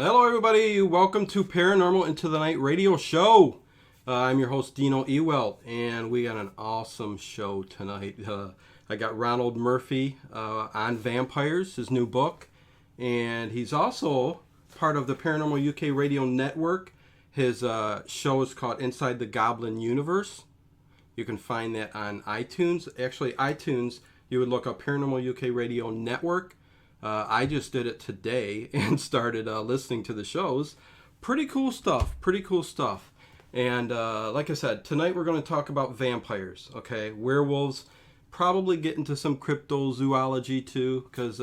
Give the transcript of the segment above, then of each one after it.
Hello, everybody. Welcome to Paranormal Into the Night radio show. I'm your host, Dino Ewelt, and we got an awesome show tonight. I got Ronald Murphy on vampires, his new book, and he's also part of the Paranormal UK radio network. His show is called Inside the Goblin Universe. You can find that on iTunes. Actually, iTunes, you would look up Paranormal UK radio network. I just did it today and started listening to the shows. Pretty cool stuff. And like I said, tonight we're going to talk about vampires, okay? Werewolves, probably get into some cryptozoology too, because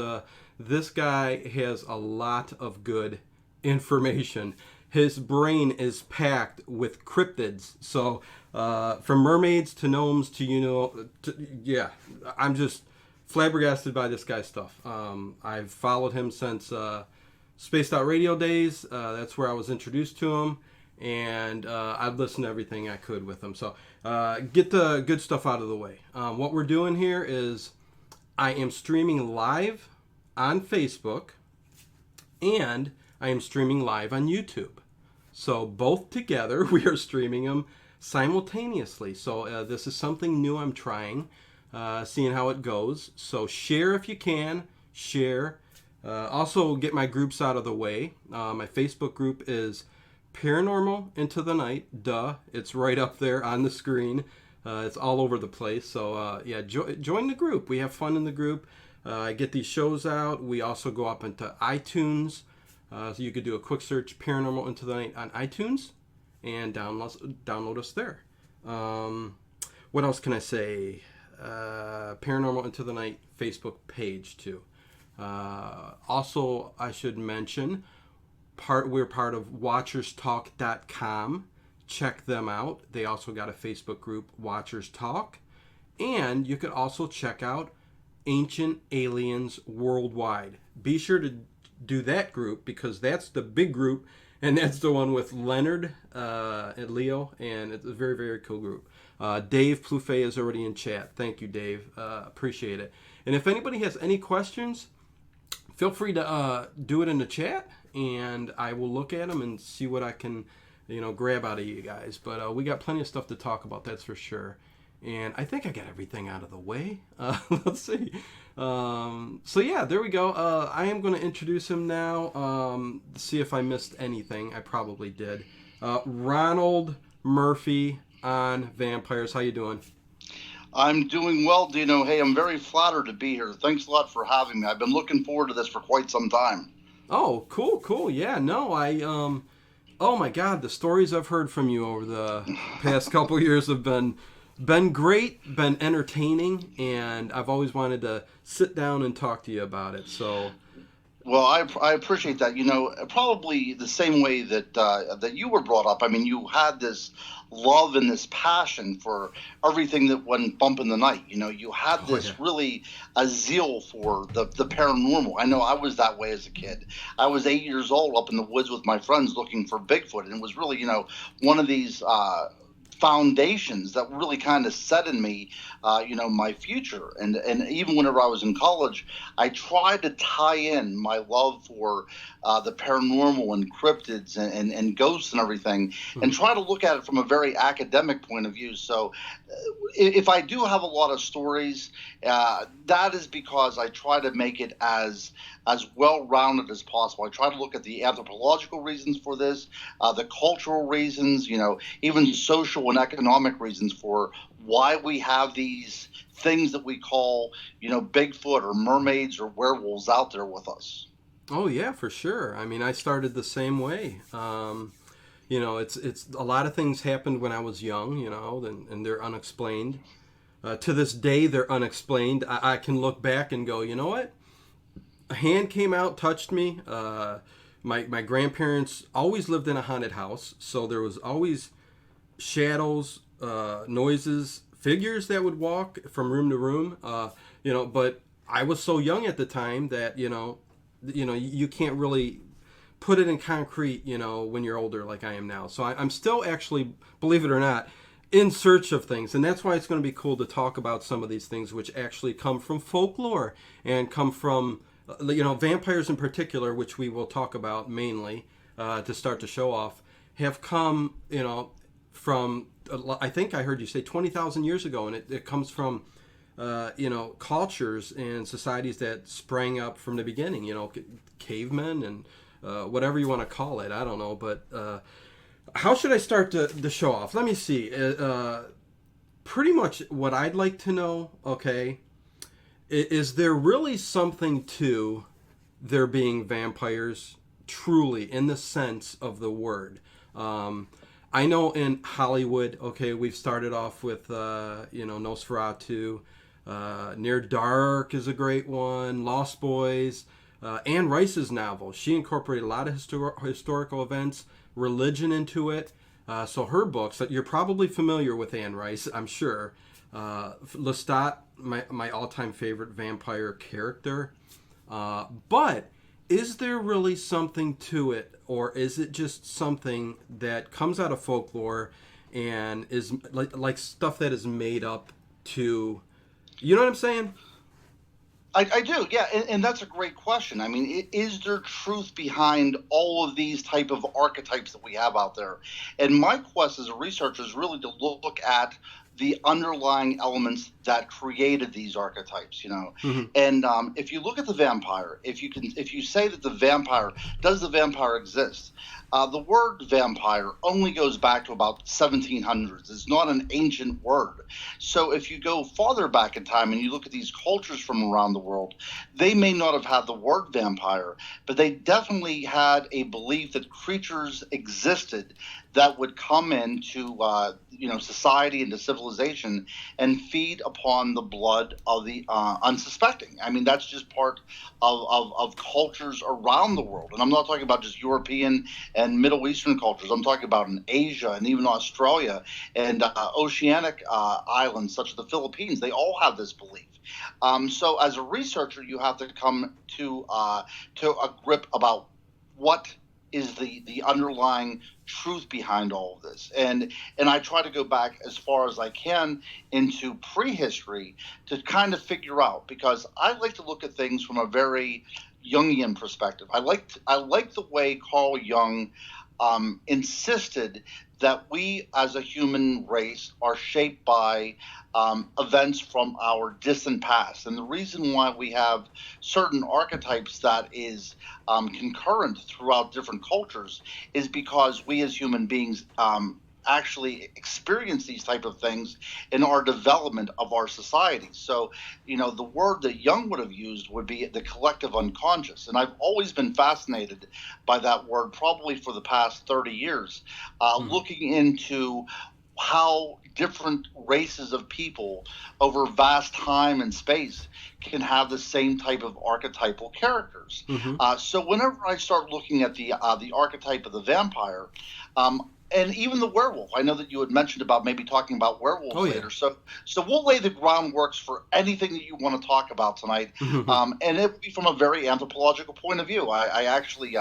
this guy has a lot of good information. His brain is packed with cryptids. So from mermaids to gnomes to, I'm just flabbergasted by this guy's stuff. I've followed him since Spaced Out Radio days. That's where I was introduced to him, and I've listened to everything I could with him. So get the good stuff out of the way. What we're doing here is I am streaming live on Facebook, and I am streaming live on YouTube. So both together, we are streaming them simultaneously. So this is something new I'm trying. Seeing how it goes. So share if you can. Share. Also get my groups out of the way. My Facebook group is Paranormal Into the Night. Duh. It's right up there on the screen. It's all over the place. So join the group. We have fun in the group. I get these shows out. We also go up into iTunes. So you could do a quick search Paranormal Into the Night on iTunes and download us there. What else can I say? Paranormal Into the Night Facebook page too. Also, I should mention, we're part of WatchersTalk.com. Check them out. They also got a Facebook group, Watchers Talk. And you could also check out Ancient Aliens Worldwide. Be sure to do that group because that's the big group, and that's the one with Leonard and Leo, and it's a very, very cool group. Dave Plouffe is already in chat. Thank you, Dave. Appreciate it. And if anybody has any questions, feel free to do it in the chat, and I will look at them and see what I can, grab out of you guys. But we got plenty of stuff to talk about, that's for sure. And I think I got everything out of the way. Let's see. There we go. I am going to introduce him now. See if I missed anything. I probably did. Ronald Murphy on vampires. How you doing? I'm doing well, Dino. Hey, I'm very flattered to be here. Thanks a lot for having me. I've been looking forward to this for quite some time. Oh, cool. Yeah, no, oh my God, the stories I've heard from you over the past couple years have been great, been entertaining, and I've always wanted to sit down and talk to you about it. So, well, I appreciate that. Probably the same way that you were brought up. I mean, you had this love and this passion for everything that went bump in the night. You had this really a zeal for the paranormal. I know I was that way as a kid. I was 8 years old up in the woods with my friends looking for Bigfoot, and it was really, one of these foundations that really kind of set in me, my future. And even whenever I was in college, I tried to tie in my love for the paranormal and cryptids and ghosts and everything, and try to look at it from a very academic point of view. So if I do have a lot of stories, that is because I try to make it as well-rounded as possible. I try to look at the anthropological reasons for this, the cultural reasons, even social and economic reasons for why we have these things that we call, Bigfoot or mermaids or werewolves out there with us. Oh yeah, for sure. I mean, I started the same way. It's a lot of things happened when I was young, and they're unexplained. To this day, they're unexplained. I can look back and go, you know what? A hand came out, touched me. My grandparents always lived in a haunted house, so there was always shadows, noises, figures that would walk from room to room. But I was so young at the time that you can't really put it in concrete, when you're older like I am now. So I'm still actually, believe it or not, in search of things. And that's why it's going to be cool to talk about some of these things which actually come from folklore and come from vampires in particular, which we will talk about mainly to start the show off, have come, from, I think I heard you say 20,000 years ago, and it comes from, cultures and societies that sprang up from the beginning, cavemen and whatever you want to call it. I don't know, but how should I start the show off? Let me see. Pretty much what I'd like to know, okay, is there really something to there being vampires truly in the sense of the word? I know in Hollywood, okay, we've started off with, Nosferatu. Near Dark is a great one. Lost Boys. Anne Rice's novel. She incorporated a lot of historical events, religion into it. So her books, you're probably familiar with Anne Rice, I'm sure. Lestat, my all-time favorite vampire character. But is there really something to it, or is it just something that comes out of folklore and is like stuff that is made up to, you know what I'm saying? I do, yeah, and that's a great question. I mean, is there truth behind all of these type of archetypes that we have out there? And my quest as a researcher is really to look at the underlying elements that created these archetypes, Mm-hmm. And if you look at the vampire, if you say that does the vampire exist? The word vampire only goes back to about 1700s. It's not an ancient word. So if you go farther back in time and you look at these cultures from around the world, they may not have had the word vampire, but they definitely had a belief that creatures existed that would come into society, into civilization, and feed upon the blood of the unsuspecting. I mean, that's just part of cultures around the world, and I'm not talking about just European and Middle Eastern cultures. I'm talking about in Asia and even Australia and oceanic islands such as the Philippines. They all have this belief. So as a researcher, you have to come to a grip about what is the underlying truth behind all of this, and I try to go back as far as I can into prehistory to kind of figure out, because I like to look at things from a very Jungian perspective. I like the way Carl Jung insisted that we as a human race are shaped by events from our distant past. And the reason why we have certain archetypes that is concurrent throughout different cultures is because we as human beings actually experience these type of things in our development of our society. So, the word that Jung would have used would be the collective unconscious. And I've always been fascinated by that word, probably for the past 30 years, looking into how different races of people over vast time and space can have the same type of archetypal characters. Mm-hmm. So whenever I start looking at the archetype of the vampire, and even the werewolf. I know that you had mentioned about maybe talking about werewolves later. So we'll lay the groundworks for anything that you want to talk about tonight. And it will be from a very anthropological point of view. I actually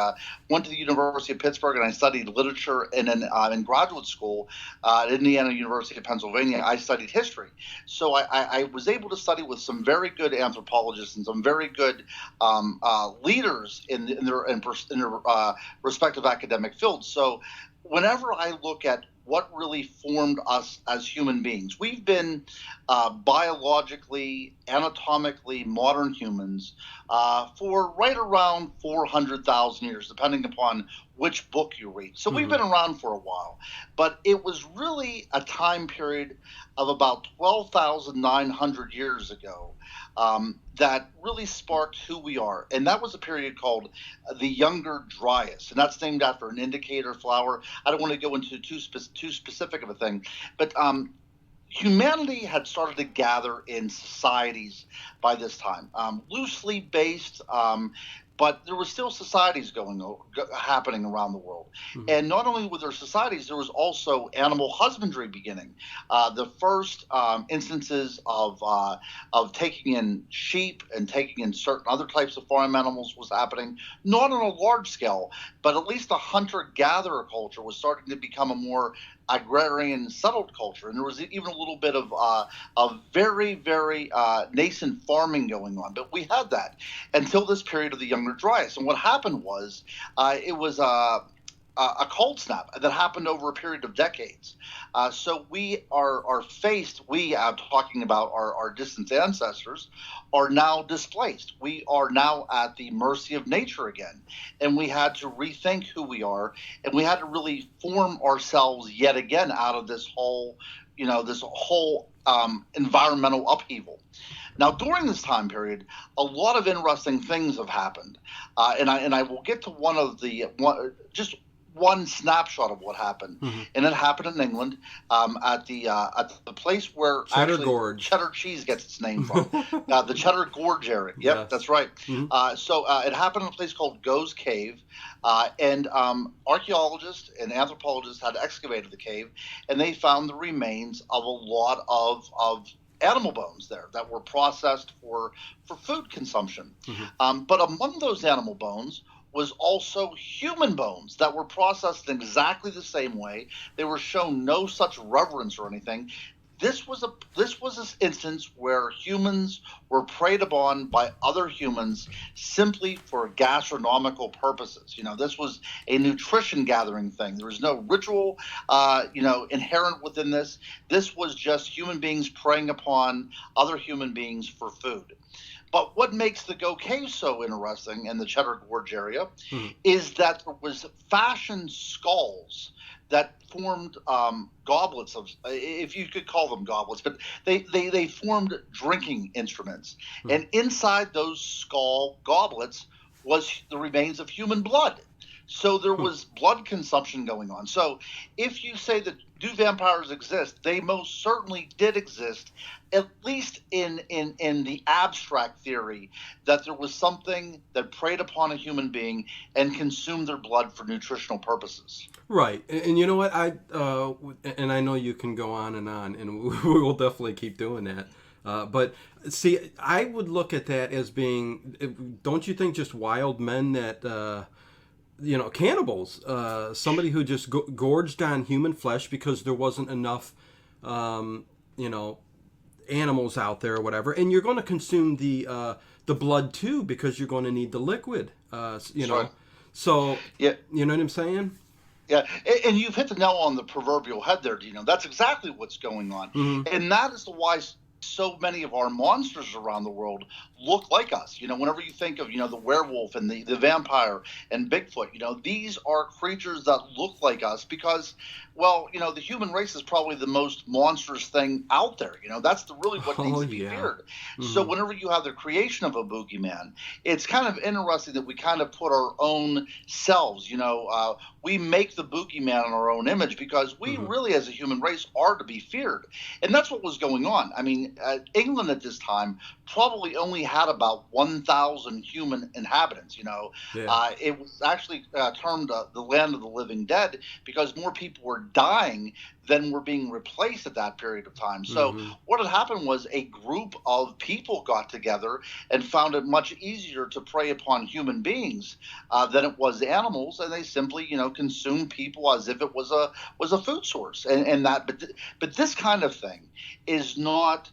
went to the University of Pittsburgh and I studied literature, and then in graduate school at Indiana University of Pennsylvania, I studied history. So I was able to study with some very good anthropologists and some very good leaders in their respective academic fields. So whenever I look at what really formed us as human beings, we've been biologically, anatomically modern humans for right around 400,000 years, depending upon which book you read. So we've been around for a while, but it was really a time period of about 12,900 years ago that really sparked who we are. And that was a period called the Younger Dryas, and that's named after an indicator flower. I don't want to go into too specific of a thing, but humanity had started to gather in societies by this time, loosely based, but there were still societies happening around the world. Mm-hmm. And not only were there societies, there was also animal husbandry beginning. The first instances of taking in sheep and taking in certain other types of farm animals was happening, not on a large scale, but at least the hunter-gatherer culture was starting to become a more agrarian settled culture. And there was even a little bit of very, very nascent farming going on. But we had that until this period of the Younger Dryas. And what happened was it was a cold snap that happened over a period of decades. So we are faced, I'm talking about our distant ancestors, are now displaced. We are now at the mercy of nature again. And we had to rethink who we are, and we had to really form ourselves yet again out of this whole, environmental upheaval. Now, during this time period, a lot of interesting things have happened, and I will get to just one snapshot of what happened, Mm-hmm. and it happened in England, at the place where Cheddar actually Gorge. cheddar cheese gets its name from, the Cheddar Gorge area. Yep, Yes. that's right. Mm-hmm. So it happened in a place called Goes Cave, and archaeologists and anthropologists had excavated the cave, and they found the remains of a lot of animal bones there that were processed for food consumption. Mm-hmm. But among those animal bones was also human bones that were processed in exactly the same way. They were shown no such reverence or anything. This was an instance where humans were preyed upon by other humans simply for gastronomical purposes. This was a nutrition gathering thing. There was no ritual, inherent within this. This was just human beings preying upon other human beings for food. But what makes the Go Cave so interesting in the Cheddar Gorge area Mm-hmm. is that there was fashioned skulls that formed goblets of, if you could call them goblets, but they formed drinking instruments. Mm-hmm. And inside those skull goblets was the remains of human blood. So there was blood consumption going on. So if you say that do vampires exist, they most certainly did exist, at least in the abstract theory that there was something that preyed upon a human being and consumed their blood for nutritional purposes. Right, and you know what, and I know you can go on, and we will definitely keep doing that. But see, I would look at that as being, don't you think, just wild men that, cannibals, somebody who just gorged on human flesh because there wasn't enough, animals out there or whatever, and you're going to consume the blood too because you're going to need the liquid, Right. So Yeah. you know what I'm saying? Yeah, and you've hit the nail on the proverbial head there, Dino. That's exactly what's going on. Mm-hmm. And that is why so many of our monsters around the world look like us. Whenever you think of, the werewolf and the vampire and Bigfoot, these are creatures that look like us because, well, the human race is probably the most monstrous thing out there. That's really what needs to be feared. Mm-hmm. So whenever you have the creation of a boogeyman, it's kind of interesting that we kind of put our own selves, we make the boogeyman in our own image because we Mm-hmm. really, as a human race, are to be feared. And that's what was going on. I mean, England at this time probably only had about 1,000 human inhabitants. Yeah. It was actually termed the land of the living dead because more people were dying than were being replaced at that period of time. So Mm-hmm. what had happened was a group of people got together and found it much easier to prey upon human beings than it was animals, and they simply, consumed people as if it was a food source. But this kind of thing is not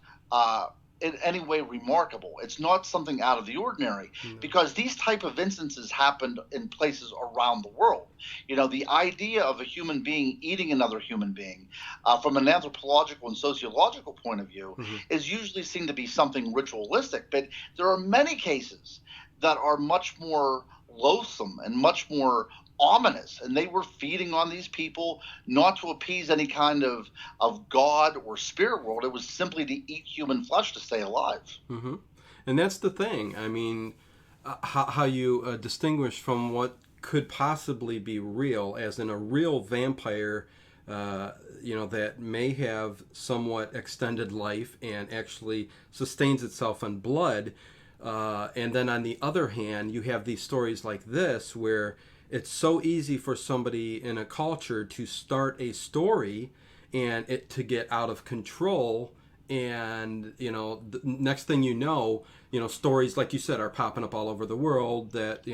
in any way remarkable. It's not something out of the ordinary because these type of instances happened in places around the world. The idea of a human being eating another human being from an anthropological and sociological point of view Mm-hmm. is usually seen to be something ritualistic. But there are many cases that are much more loathsome and much more ominous, and they were feeding on these people not to appease any kind of god or spirit world. It was simply to eat human flesh to stay alive. Mm-hmm. And that's the thing. I mean, how you distinguish from what could possibly be real, as in a real vampire, that may have somewhat extended life and actually sustains itself on blood. And then on the other hand, you have these stories like this where it's so easy for somebody in a culture to start a story and it to get out of control. And the next thing stories like you said are popping up all over the world that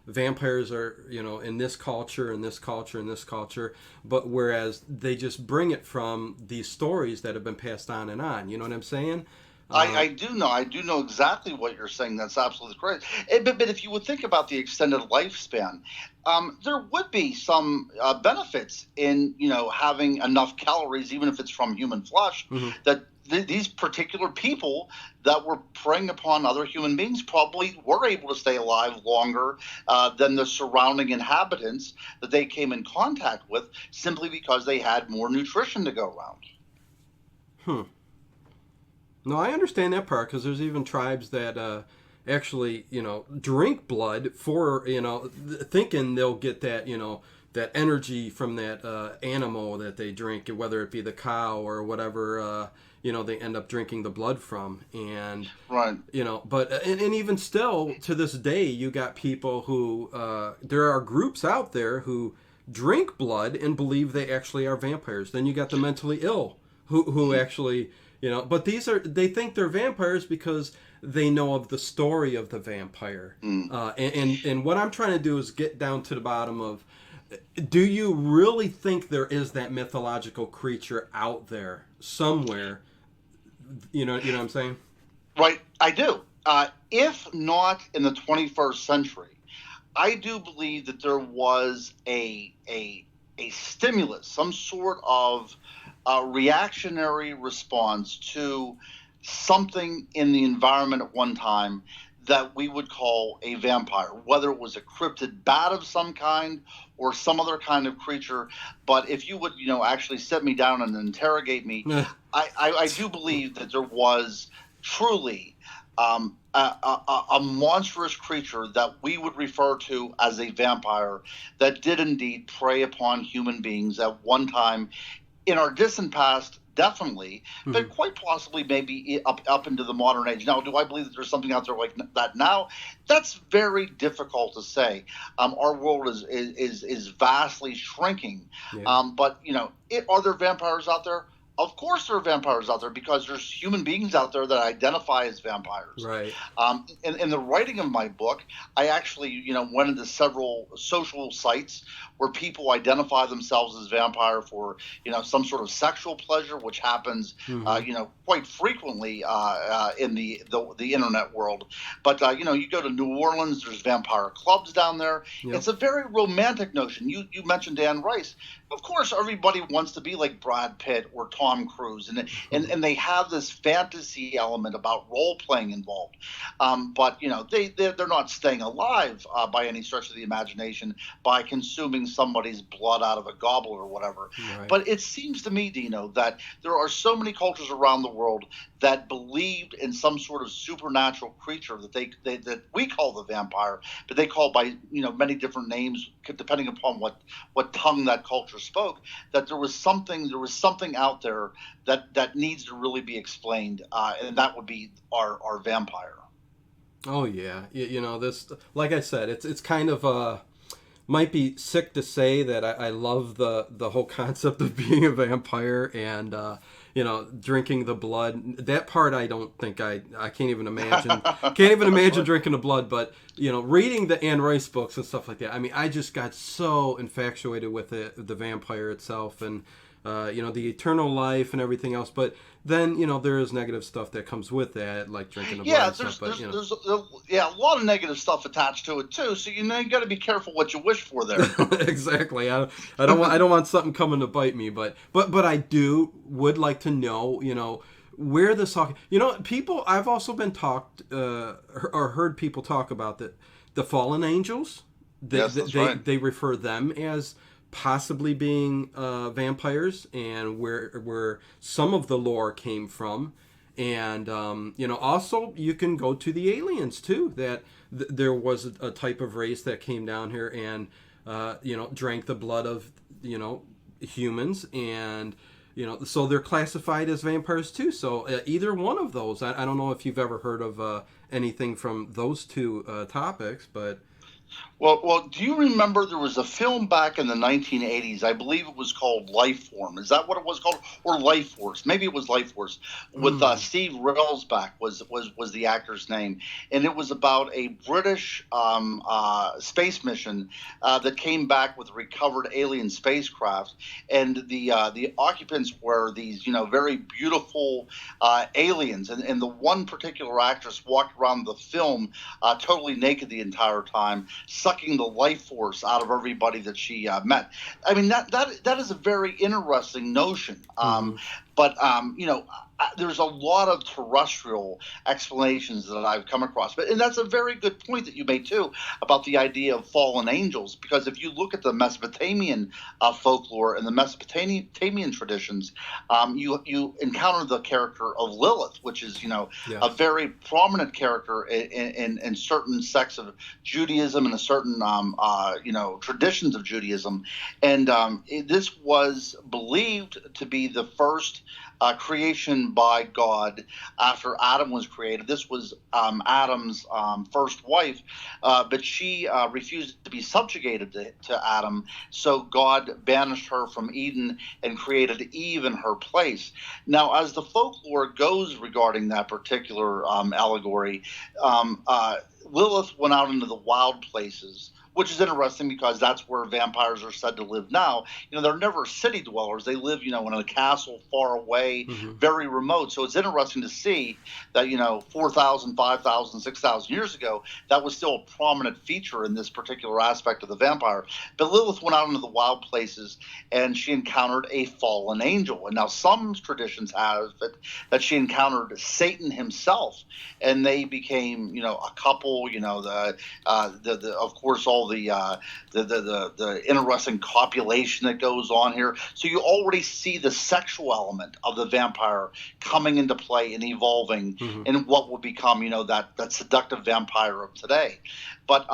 vampires are in this culture and this culture and this culture, but whereas they just bring it from these stories that have been passed on and on. You know what I'm saying? I do know exactly what you're saying. That's absolutely correct. But if you would think about the extended lifespan, there would be some benefits in having enough calories, even if it's from human flesh, Mm-hmm. that these particular people that were preying upon other human beings probably were able to stay alive longer than the surrounding inhabitants that they came in contact with, simply because they had more nutrition to go around. No, I understand that part because there's even tribes that actually, drink blood for, thinking they'll get that, that energy from that animal that they drink, whether it be the cow or whatever, they end up drinking the blood from. And, Right. But, and even still, to this day, you got people who, there are groups out there who drink blood and believe they actually are vampires. Then you got the mentally ill who actually... but they think they're vampires because they know of the story of the vampire. And what I'm trying to do is get down to the bottom of, do you really think there is that mythological creature out there somewhere? You know what I'm saying? Right, I do. If not in the 21st century, I do believe that there was a stimulus, some sort of reactionary response to something in the environment at one time that we would call a vampire, whether it was a cryptid bat of some kind or some other kind of creature. But if you would, actually sit me down and interrogate me, I do believe that there was truly a monstrous creature that we would refer to as a vampire that did indeed prey upon human beings at one time in our distant past, definitely, but quite possibly maybe up into the modern age. Now, do I believe that there's something out there like that now? That's very difficult to say. Our world is vastly shrinking. Yeah. But are there vampires out there? Of course there are vampires out there, because there's human beings out there that identify as vampires. Right. In the writing of my book, I actually, went into several social sites where people identify themselves as vampire for, some sort of sexual pleasure, which happens, quite frequently in the internet world. But, you go to New Orleans, there's vampire clubs down there. Yep. It's a very romantic notion. You mentioned Dan Rice. Of course, everybody wants to be like Brad Pitt or Tom Cruise, and they have this fantasy element about role playing involved. But they're not staying alive by any stretch of the imagination by consuming somebody's blood out of a goblet or whatever. Right. But it seems to me, Dino, that there are so many cultures around the world that believed in some sort of supernatural creature that that we call the vampire, but they call by many different names depending upon what tongue that culture spoke. That there was something out there that needs to really be explained, and that would be our vampire. Oh yeah, this, like I said, it's kind of might be sick to say that I love the whole concept of being a vampire and drinking the blood. That part I don't think I can't even imagine. Can't even imagine drinking the blood. But reading the Anne Rice books and stuff like that. I mean, I just got so infatuated with the vampire itself and the eternal life and everything else. But then there is negative stuff that comes with that, like drinking the blood and stuff. But there's a lot of negative stuff attached to it too. So you got to be careful what you wish for there. Exactly. I don't want something coming to bite me. But I would like to know where this talk. People. I've also been talked or heard people talk about the fallen angels. Yes, that's right. They refer them as possibly being vampires, and where some of the lore came from. And also you can go to the aliens too, that there was a type of race that came down here and drank the blood of humans, and So they're classified as vampires too. So either one of those, I don't know if you've ever heard of anything from those two topics, but Well, do you remember there was a film back in the 1980s? I believe it was called Life Form. Is that what it was called, or Life Force? Maybe it was Life Force. With Steve Railsback was the actor's name, and it was about a British space mission that came back with a recovered alien spacecraft, and the occupants were these very beautiful aliens, and the one particular actress walked around the film totally naked the entire time, sucking the life force out of everybody that she met. I mean, that is a very interesting notion. But there's a lot of terrestrial explanations that I've come across. And that's a very good point that you made too about the idea of fallen angels. Because if you look at the Mesopotamian folklore and the Mesopotamian traditions, you encounter the character of Lilith, which is a very prominent character in certain sects of Judaism and a certain traditions of Judaism. And this was believed to be the first creation by God after Adam was created. This was Adam's first wife, but she refused to be subjugated to Adam, so God banished her from Eden and created Eve in her place. Now, as the folklore goes regarding that particular allegory, Lilith went out into the wild places, which is interesting because that's where vampires are said to live now. They're never city dwellers. They live, in a castle far away, very remote. So it's interesting to see that, 4,000, 5,000, 6,000 years ago, that was still a prominent feature in this particular aspect of the vampire. But Lilith went out into the wild places and she encountered a fallen angel. And now some traditions have it that she encountered Satan himself, and they became, a couple. Of course, all the interesting copulation that goes on here. So you already see the sexual element of the vampire coming into play and evolving in what will become, that seductive vampire of today. But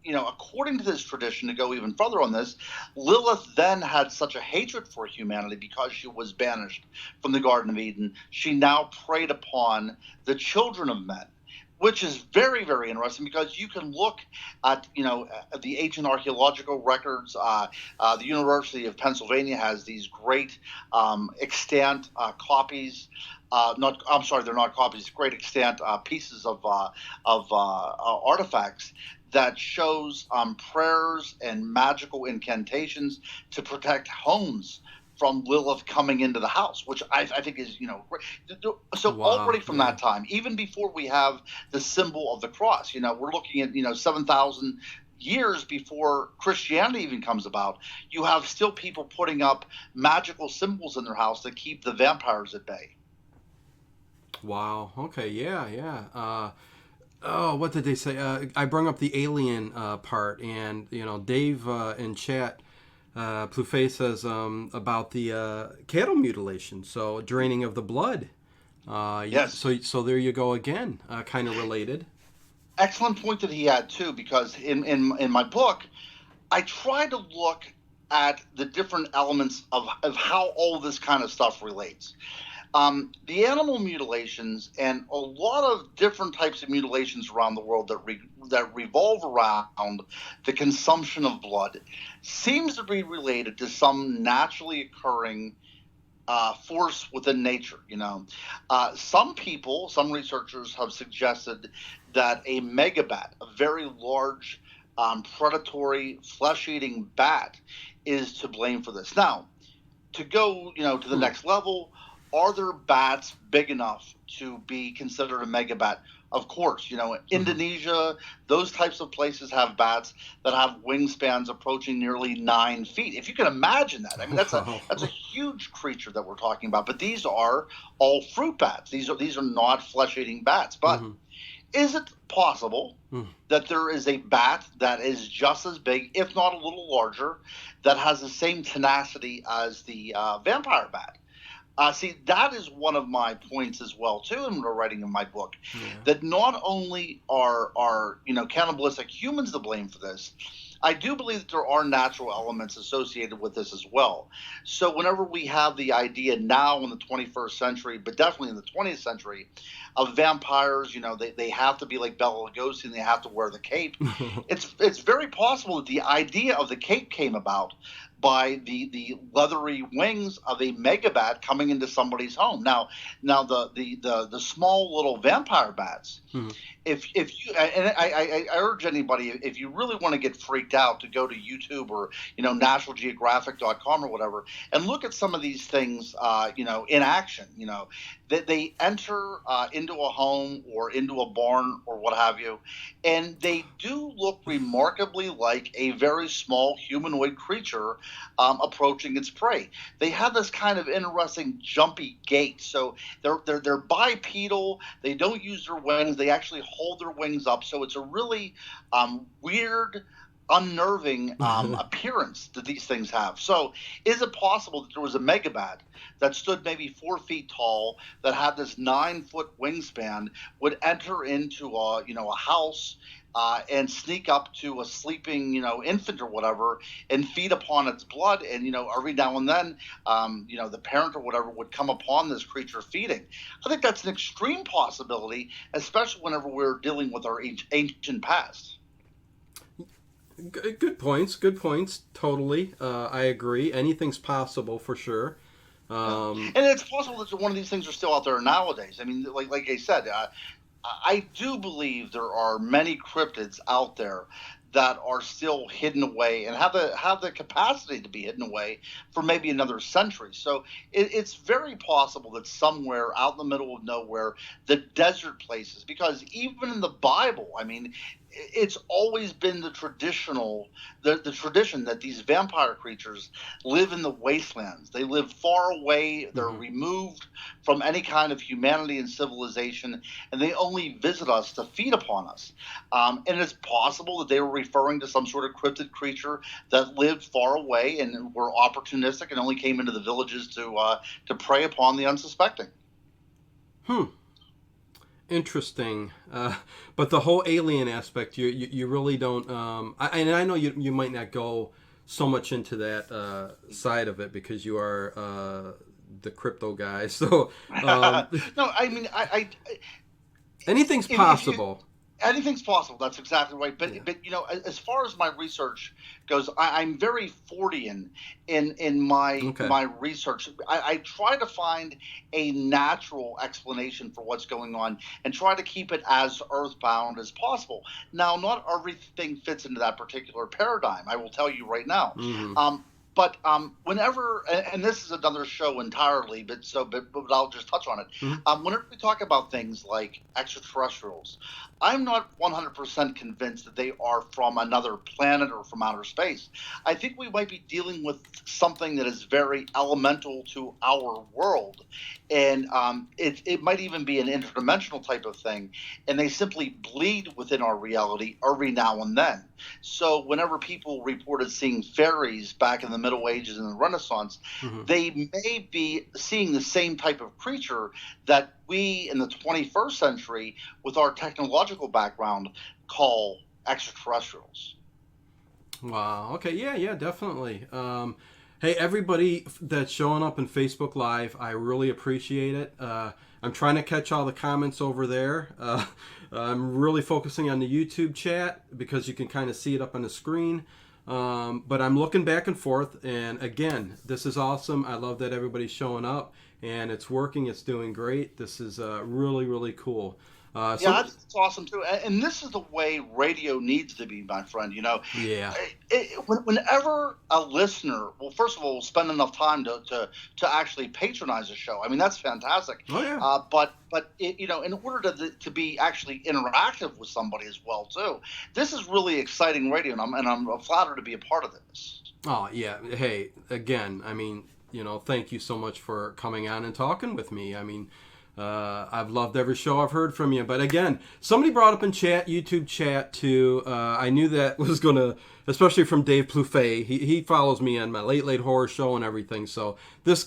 according to this tradition, to go even further on this, Lilith then had such a hatred for humanity because she was banished from the Garden of Eden. She now preyed upon the children of men, which is very, very interesting because you can look at, at the ancient archaeological records. The University of Pennsylvania has these great extant copies. They're not copies. Great extant pieces of artifacts that shows prayers and magical incantations to protect homes from Lilith coming into the house, which I think is, great. So already from that time, even before we have the symbol of the cross, we're looking at, 7,000 years before Christianity even comes about, you have still people putting up magical symbols in their house that keep the vampires at bay. Wow. Okay. Yeah. What did they say? I brought up the alien part, and Dave in chat, Plouffe says about the cattle mutilation, so draining of the blood. Yes. So there you go again, kind of related. Excellent point that he had too, because in my book, I try to look at the different elements of how all this kind of stuff relates. The animal mutilations and a lot of different types of mutilations around the world that revolve around the consumption of blood seems to be related to some naturally occurring force within nature. Some researchers have suggested that a megabat, a very large predatory flesh-eating bat, is to blame for this. Now, to go to the next level, are there bats big enough to be considered a megabat? Of course, Indonesia, those types of places have bats that have wingspans approaching nearly 9 feet. If you can imagine that, I mean, that's a huge creature that we're talking about. But these are all fruit bats. These are not flesh-eating bats. But is it possible that there is a bat that is just as big, if not a little larger, that has the same tenacity as the vampire bat? See, that is one of my points as well, too, in writing in my book, that not only are cannibalistic humans to blame for this, I do believe that there are natural elements associated with this as well. So whenever we have the idea now in the 21st century, but definitely in the 20th century, of vampires, they have to be like Bela Lugosi and they have to wear the cape. It's very possible that the idea of the cape came about by the leathery wings of a megabat coming into somebody's home. Now the small little vampire bats, Mhm. if you and I urge anybody, if you really want to get freaked out, to go to YouTube or nationalgeographic.com or whatever and look at some of these things in action. That they enter into a home or into a barn or what have you, and they do look remarkably like a very small humanoid creature approaching its prey. They have this kind of interesting jumpy gait, so they're bipedal. They don't use their wings. They actually hold their wings up. So it's a really weird, unnerving appearance that these things have. So is it possible that there was a megabat that stood maybe 4 feet tall, that had this 9 foot wingspan, would enter into a house and sneak up to a sleeping, infant or whatever, and feed upon its blood. And, every now and then, the parent or whatever would come upon this creature feeding. I think that's an extreme possibility, especially whenever we're dealing with our ancient past. Good points. Good points. Totally. I agree. Anything's possible for sure. And it's possible that one of these things are still out there nowadays. I mean, like I said, I do believe there are many cryptids out there that are still hidden away and have the capacity to be hidden away for maybe another century. So it's very possible that somewhere out in the middle of nowhere, the desert places, because even in the Bible, I mean, it's always been the tradition that these vampire creatures live in the wastelands. They live far away. They're removed from any kind of humanity and civilization, and they only visit us to feed upon us. And it's possible that they were referring to some sort of cryptid creature that lived far away and were opportunistic and only came into the villages to prey upon the unsuspecting. Interesting. But the whole alien aspect, you really don't. And I know you might not go so much into that side of it because you are the crypto guy. So No, I mean, I anything's possible. Anything's possible. That's exactly right. But Yeah. but as far as my research goes, I'm very Fordian in my Okay. my research. I try to find a natural explanation for what's going on and try to keep it as earthbound as possible. Now, not everything fits into that particular paradigm. I will tell you right now. Hmm. But whenever, and this is another show entirely, but I'll just touch on it. Hmm. Whenever we talk about things like extraterrestrials, I'm not 100% convinced that they are from another planet or from outer space. I think we might be dealing with something that is very elemental to our world, and it might even be an interdimensional type of thing, and they simply bleed within our reality every now and then. So whenever people reported seeing fairies back in the Middle Ages and the Renaissance, Hmm. they may be seeing the same type of creature that we in the 21st century, with our technological background, call extraterrestrials. Wow. Okay. Yeah. Definitely. Hey, everybody that's showing up in Facebook Live, I really appreciate it. I'm trying to catch all the comments over there. I'm really focusing on the YouTube chat because you can kind of see it up on the screen. But I'm looking back and forth. And again, this is awesome. I love that everybody's showing up and it's working. It's doing great. This is really, really cool. Yeah, that's awesome too. And this is the way radio needs to be, my friend. Yeah. Whenever a listener, well, first of all, will spend enough time to actually patronize a show. I mean, that's fantastic. Oh, yeah. But in order to be actually interactive with somebody as well too, this is really exciting radio, and I'm flattered to be a part of this. Oh, yeah. Hey, again, I mean, thank you so much for coming on and talking with me. I mean, I've loved every show I've heard from you. But again, somebody brought up in chat, YouTube chat, too. I knew that was going to, especially from Dave Plouffe. He follows me on my Late Horror Show and everything. So this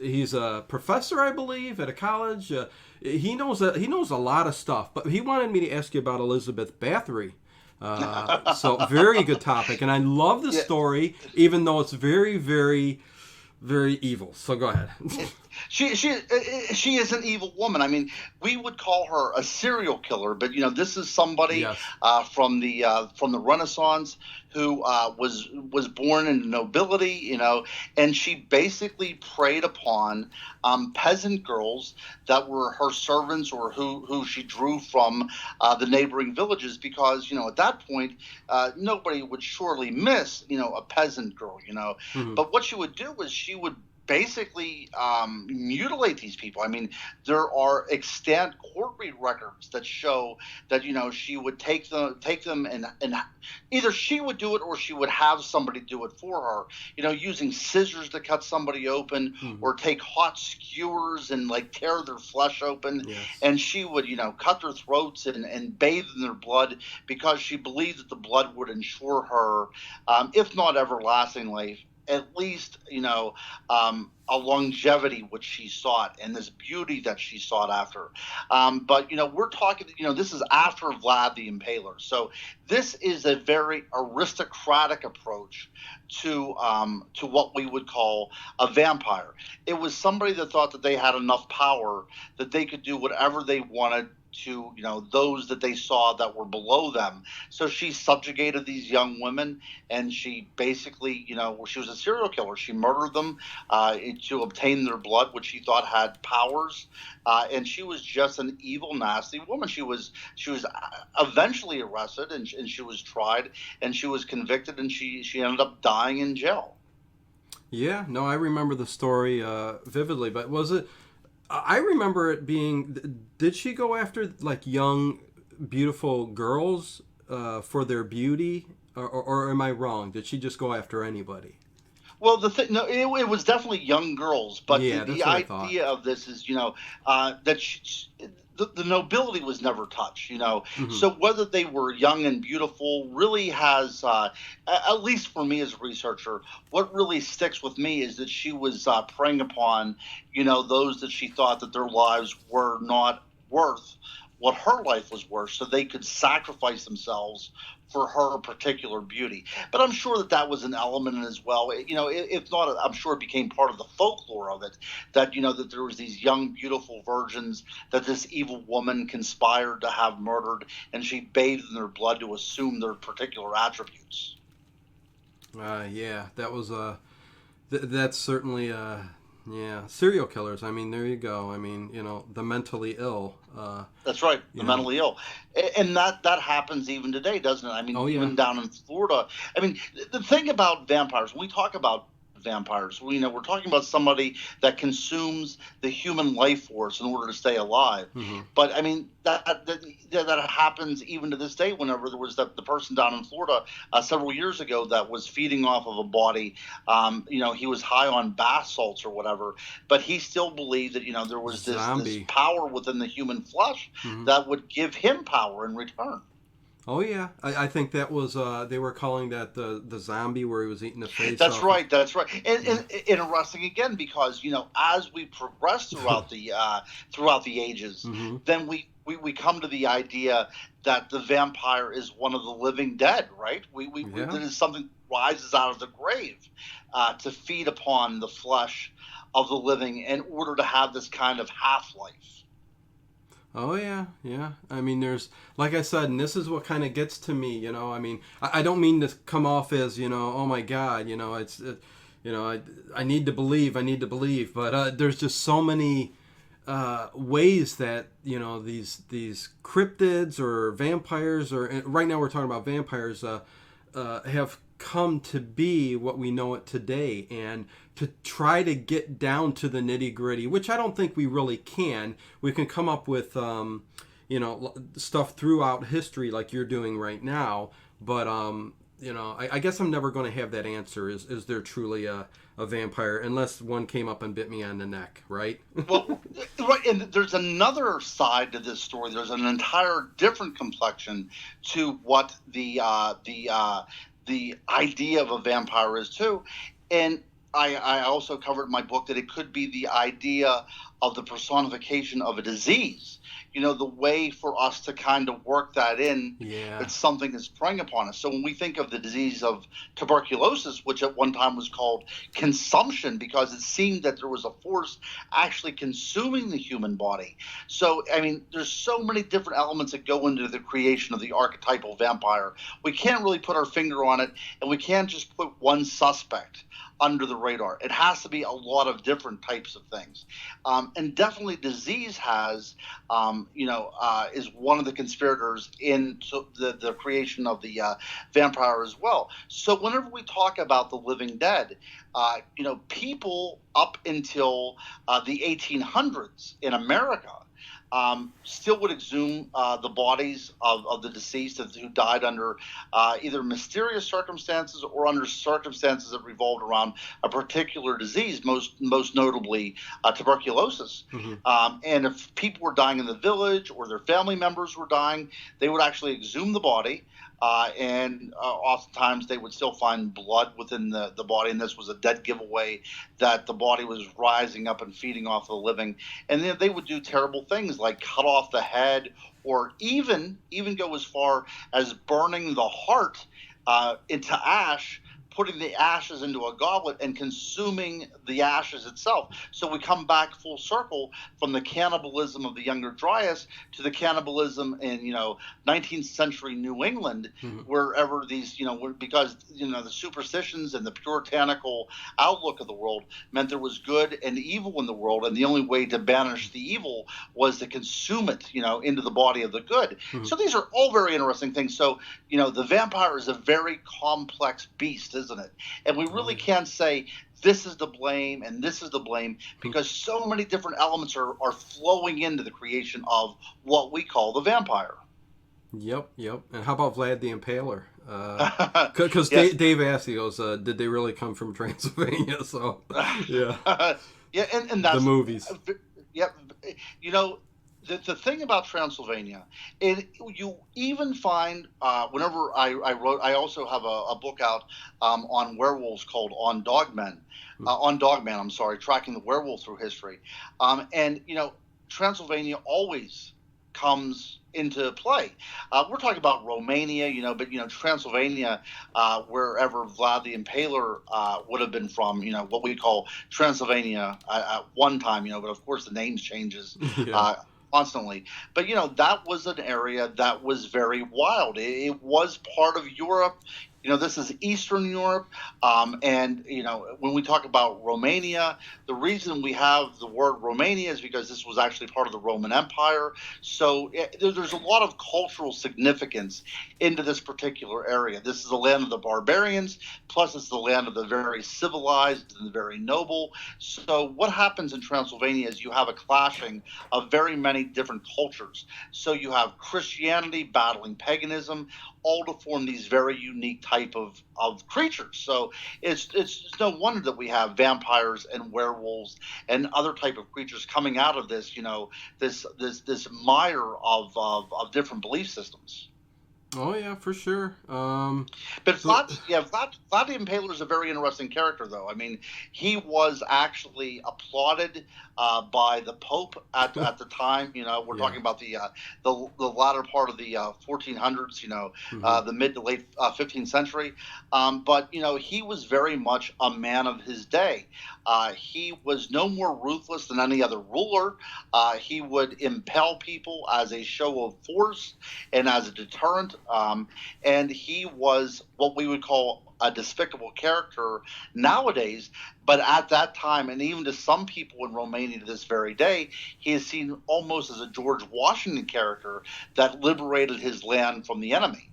he's a professor, I believe, at a college. He knows a lot of stuff. But he wanted me to ask you about Elizabeth Bathory. So very good topic, and I love the Yeah. story, even though it's very, very, very evil. So go ahead. She is an evil woman. I mean, we would call her a serial killer, but this is somebody Yes. from the Renaissance who was born in nobility, and she basically preyed upon peasant girls that were her servants or who she drew from the neighboring villages because at that point nobody would surely miss a peasant girl, Mhm. but what she would do is she would basically mutilate these people. I mean, there are extant court records that show that she would take them and either she would do it or she would have somebody do it for her. Using scissors to cut somebody open Mhm. or take hot skewers and like tear their flesh open, Yes. and she would cut their throats and bathe in their blood because she believed that the blood would ensure her, if not everlasting life, at least a longevity which she sought and this beauty that she sought after. But we're talking. This is after Vlad the Impaler, so this is a very aristocratic approach to what we would call a vampire. It was somebody that thought that they had enough power that they could do whatever they wanted to those that they saw that were below them. So she subjugated these young women, and she basically she was a serial killer. She murdered them to obtain their blood, which she thought had powers, and she was just an evil, nasty woman. She was eventually arrested, and she was tried, and she was convicted, and she ended up dying in jail. Yeah. No, I remember the story vividly. But was it? I remember it being. Did she go after like young, beautiful girls for their beauty, or am I wrong? Did she just go after anybody? Well, the thing, no, it was definitely young girls, but the, Yeah, the that's what I thought. idea of this is, that the nobility was never touched. Hmm. So whether they were young and beautiful really has, at least for me as a researcher, what really sticks with me is that she was preying upon, those that she thought that their lives were not worth what her life was worth, so they could sacrifice themselves for her particular beauty. But I'm sure that that was an element as well. If not, I'm sure it became part of the folklore of it that that there was these young, beautiful virgins that this evil woman conspired to have murdered, and she bathed in their blood to assume their particular attributes. Yeah, that was that's certainly yeah, serial killers. I mean, there you go. I mean, the mentally ill. That's right, You the know. mentally ill, and that happens even today, doesn't it? I mean, Oh yeah. even down in Florida. I mean, the thing about vampires, when we talk about vampires, we're talking about somebody that consumes the human life force in order to stay alive. Hmm. But I mean, that happens even to this day. Whenever there was the person down in Florida several years ago that was feeding off of a body, he was high on bath salts or whatever, but he still believed that there was this Zombie. power within the human flesh Hmm. that would give him power in return. Oh yeah, I think that was they were calling that the zombie where he was eating the face That's off of. right. That's right. Yeah. And interesting again because as we progress throughout the ages, Hmm. then we come to the idea that the vampire is one of the living dead. Right? We Yeah. that is something that rises out of the grave to feed upon the flesh of the living in order to have this kind of half life. Oh yeah, yeah. I mean, there's like I said, and this is what kind of gets to me. I mean, I don't mean to come off as oh my God, I need to believe, I need to believe, but there's just so many ways that these cryptids or vampires or right now we're talking about vampires have come to be what we know it today, and to try to get down to the nitty gritty, which I don't think we really can. We can come up with stuff throughout history like you're doing right now, but I guess I'm never going to have that answer. Is there truly a vampire unless one came up and bit me on the neck, right? Well, right, and there's another side to this story. There's an entire different complexion to what the idea of a vampire is too, and I also covered in my book that it could be the idea of the personification of a disease. The way for us to kind of work that in, Yeah. that something is preying upon us. So when we think of the disease of tuberculosis, which at one time was called consumption because it seemed that there was a force actually consuming the human body. So, I mean, there's so many different elements that go into the creation of the archetypal vampire. We can't really put our finger on it, and we can't just put one suspect under the radar. It has to be a lot of different types of things. And definitely disease is one of the conspirators in the creation of the vampire as well. So whenever we talk about the living dead, people up until the 1800s in America still would exhume the bodies of the deceased who died under either mysterious circumstances or under circumstances that revolved around a particular disease, most notably tuberculosis. Mm-hmm. And if people were dying in the village or their family members were dying, they would actually exhume the body. And oftentimes they would still find blood within the body, and this was a dead giveaway that the body was rising up and feeding off the living. And then they would do terrible things like cut off the head, or even go as far as burning the heart into ash, putting the ashes into a goblet and consuming the ashes itself. So we come back full circle from the cannibalism of the Younger Dryas to the cannibalism in 19th century New England, Mm-hmm. wherever these because the superstitions and the puritanical outlook of the world meant there was good and evil in the world, and the only way to banish the evil was to consume it into the body of the good. Mm-hmm. So these are all very interesting things. So the vampire is a very complex beast, isn't it? And we really can't say this is the blame and this is the blame, because so many different elements are flowing into the creation of what we call the vampire. Yep. And how about Vlad the Impaler? Because Yes. Dave asked, he goes, did they really come from Transylvania? So, yeah. Yeah, and that's the movies. Yep. The thing about Transylvania, you even find whenever I wrote, I also have a book out on werewolves called On Dogman, I'm sorry, tracking the werewolf through history, and Transylvania always comes into play. We're talking about Romania, but Transylvania, wherever Vlad the Impaler would have been from, what we call Transylvania at one time, but of course the name changes. Yeah. Constantly. But that was an area that was very wild. It was part of Europe. This is Eastern Europe. And when we talk about Romania, the reason we have the word Romania is because this was actually part of the Roman Empire. So there's a lot of cultural significance into this particular area. This is the land of the barbarians, plus it's the land of the very civilized and the very noble. So what happens in Transylvania is you have a clashing of very many different cultures. So you have Christianity battling paganism, all to form these very unique type of creatures. So it's no wonder that we have vampires and werewolves and other type of creatures coming out of this, this mire of different belief systems. Oh yeah, for sure. But Vlad the Impaler is a very interesting character, though. I mean, he was actually applauded by the Pope at the time. We're talking about the latter part of the 1400s. The mid to late 15th century. But he was very much a man of his day. He was no more ruthless than any other ruler. He would impel people as a show of force and as a deterrent. And he was what we would call a despicable character nowadays, but at that time, and even to some people in Romania to this very day, he is seen almost as a George Washington character that liberated his land from the enemy.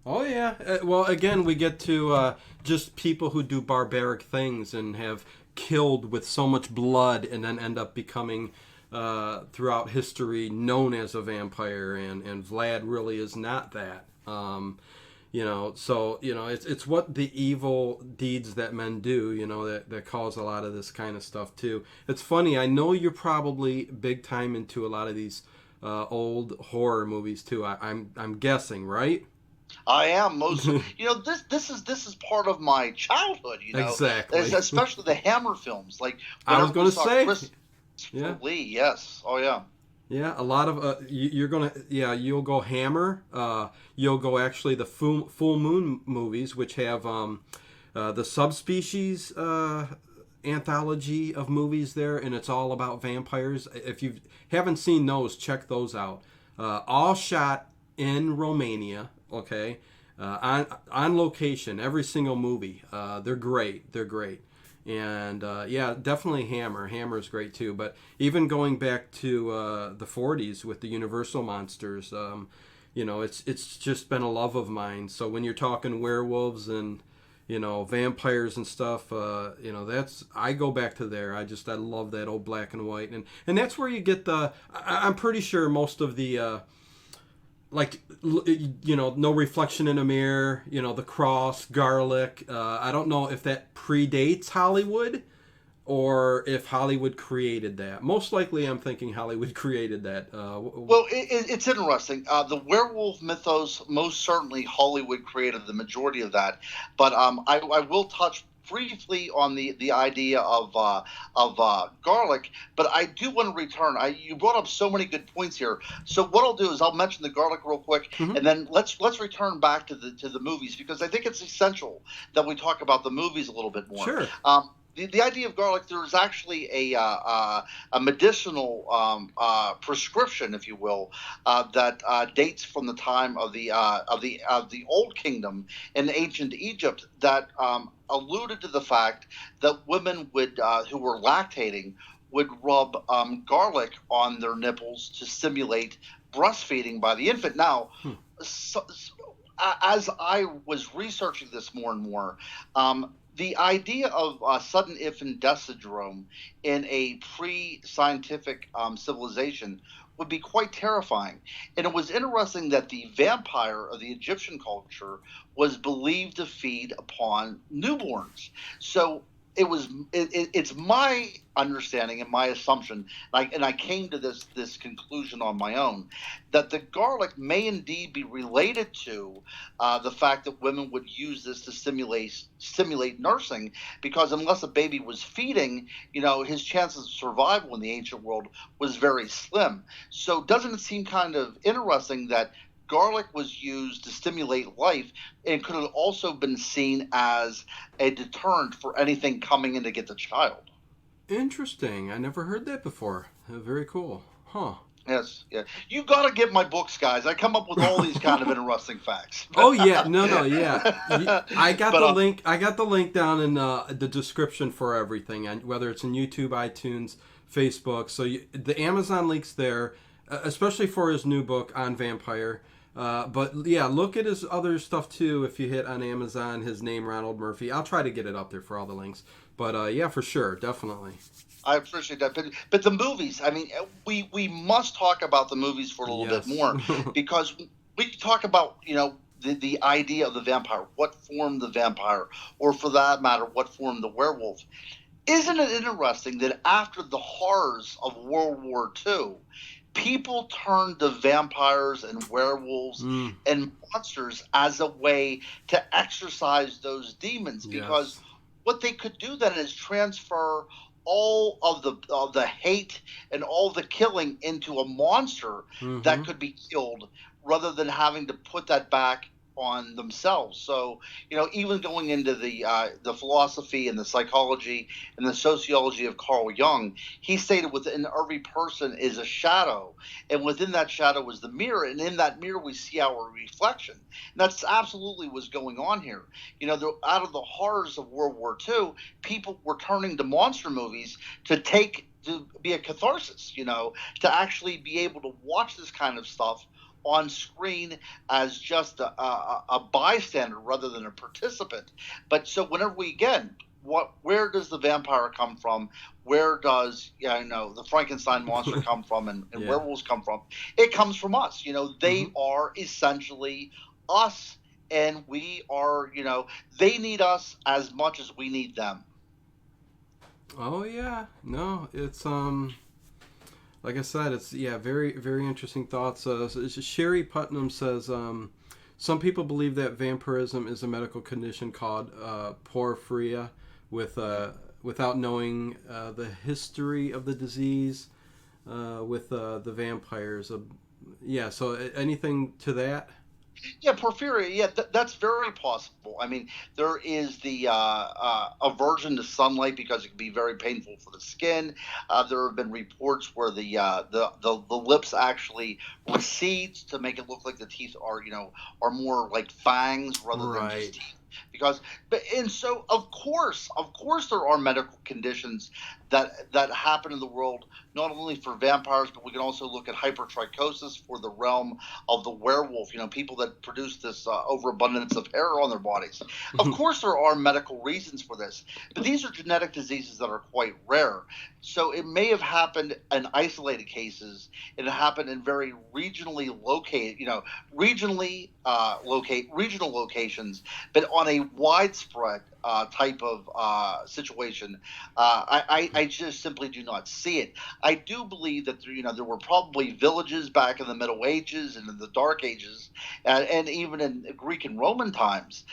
Oh yeah. Well, again, we get to just people who do barbaric things and have killed with so much blood, and then end up becoming throughout history known as a vampire, and Vlad really is not that. So it's what the evil deeds that men do, that cause a lot of this kind of stuff too. It's funny, I know you're probably big time into a lot of these old horror movies too. I'm guessing, right? I am most. This is part of my childhood. Exactly. Especially the Hammer films. Like I was going to say. Yeah. Lee, yes. Oh yeah. Yeah, a lot of you're gonna you'll go Hammer. You'll go actually the full moon movies, which have the subspecies anthology of movies there, and it's all about vampires. If you haven't seen those, check those out. All shot in Romania. Okay, on location. Every single movie. They're great. They're great. And yeah, definitely Hammer. Hammer is great too. But even going back to the 40s with the Universal monsters, it's just been a love of mine. So when you're talking werewolves and vampires and stuff, that's I go back to there. I love that old black and white, and that's where you get I'm pretty sure most of the no reflection in a mirror, the cross, garlic. I don't know if that predates Hollywood or if Hollywood created that. Most likely, I'm thinking Hollywood created that. Well, it's interesting. The werewolf mythos, most certainly Hollywood created the majority of that. But I will touch briefly on the idea of garlic, but I do want to return. You brought up so many good points here. So what I'll do is I'll mention the garlic real quick, Mhm. and then let's return back to the movies, because I think it's essential that we talk about the movies a little bit more. Sure. The idea of garlic, there is actually a medicinal prescription, if you will, that dates from the time of the Old Kingdom in ancient Egypt, that alluded to the fact that women would who were lactating would rub garlic on their nipples to stimulate breastfeeding by the infant. Now, as I was researching this more and more, the idea of sudden infant death syndrome in a pre-scientific civilization would be quite terrifying. And it was interesting that the vampire of the Egyptian culture was believed to feed upon newborns. So it's my understanding and my assumption, and I came to this conclusion on my own, that the garlic may indeed be related to the fact that women would use this to stimulate nursing, because unless a baby was feeding, his chances of survival in the ancient world was very slim. So doesn't it seem kind of interesting that garlic was used to stimulate life, and could have also been seen as a deterrent for anything coming in to get the child? Interesting. I never heard that before. Very cool. Huh. Yes, yeah. You got to get my books, guys. I come up with all these kind of interesting facts. Oh yeah, no, yeah. I got But the link. I got the link down in the description for everything, and whether it's in YouTube, iTunes, Facebook. So the Amazon link's there, especially for his new book on vampire. But yeah, look at his other stuff too. If you hit on Amazon, his name Ronald Murphy. I'll try to get it up there for all the links. But yeah, for sure, definitely. I appreciate that. But the movies, I mean, we must talk about the movies for a little bit more, because we talk about, the idea of the vampire, what formed the vampire, or for that matter, what formed the werewolf. Isn't it interesting that after the horrors of World War II, people turned to vampires and werewolves and monsters as a way to exorcise those demons? Because Yes. what they could do then is transfer all of the hate and all the killing into a monster that could be killed, rather than having to put that back on themselves. So, even going into the philosophy and the psychology and the sociology of Carl Jung, he stated within every person is a shadow, and within that shadow is the mirror, and in that mirror we see our reflection. And that's absolutely what's going on here. Out of the horrors of World War II, people were turning to monster movies to be a catharsis, to actually be able to watch this kind of stuff on screen as just a bystander rather than a participant. But so whenever where does the vampire come from? Where does the Frankenstein monster come from, and Yeah. werewolves come from? It comes from us. They are essentially us, and we are. They need us as much as we need them. Oh yeah. No, it's like I said, it's very very interesting thoughts. Sherry Putnam says some people believe that vampirism is a medical condition called porphyria with without knowing the history of the disease with the vampires. Yeah, so anything to that? Yeah, porphyria. Yeah, that's very possible. I mean, there is the aversion to sunlight because it can be very painful for the skin. There have been reports where the lips actually recedes to make it look like the teeth are are more like fangs rather than just Right. teeth. Because, but and so of course, there are medical conditions that happen in the world not only for vampires, but we can also look at hypertrichosis for the realm of the werewolf, people that produce this overabundance of hair on their bodies. Of course, there are medical reasons for this, but these are genetic diseases that are quite rare. So it may have happened in isolated cases. It happened in very regionally located, regional locations, but on a widespread type of situation, I just simply do not see it. I do believe that there were probably villages back in the Middle Ages and in the Dark Ages, and even in Greek and Roman times,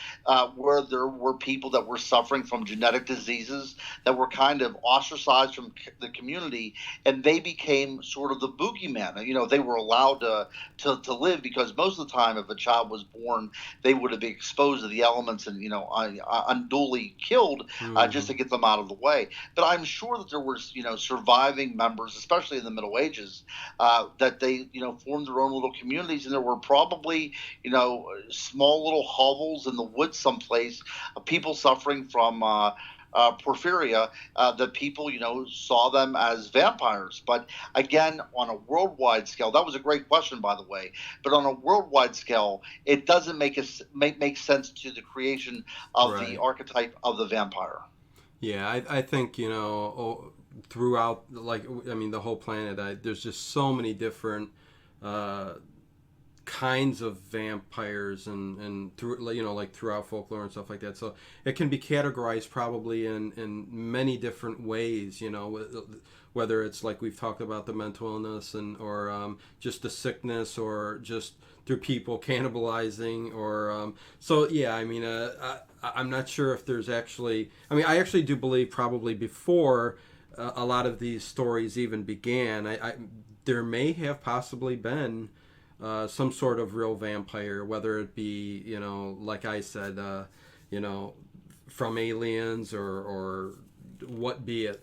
where there were people that were suffering from genetic diseases that were kind of ostracized from the community, and they became sort of the boogeyman. They were allowed to live because most of the time, if a child was born, they would have been exposed to the elements and unduly killed just Hmm. to get them out of the way. But I'm sure that there was surviving members, especially in the Middle Ages, that they formed their own little communities, and there were probably small little hovels in the woods someplace of people suffering from porphyria, that people saw them as vampires. But again, on a worldwide scale, that was a great question, by the way. But on a worldwide scale, it doesn't make sense to the creation of the Right. archetype of the vampire. Yeah, I think throughout, like, I mean, the whole planet, there's just so many different uh, kinds of vampires and through like throughout folklore and stuff like that. So it can be categorized probably in many different ways. Whether it's like we've talked about the mental illness or just the sickness or just through people cannibalizing or so yeah. I mean, I'm not sure if there's actually. I mean, I actually do believe probably before a lot of these stories even began, there may have possibly been some sort of real vampire, whether it be, like I said, you know, from aliens or what be it,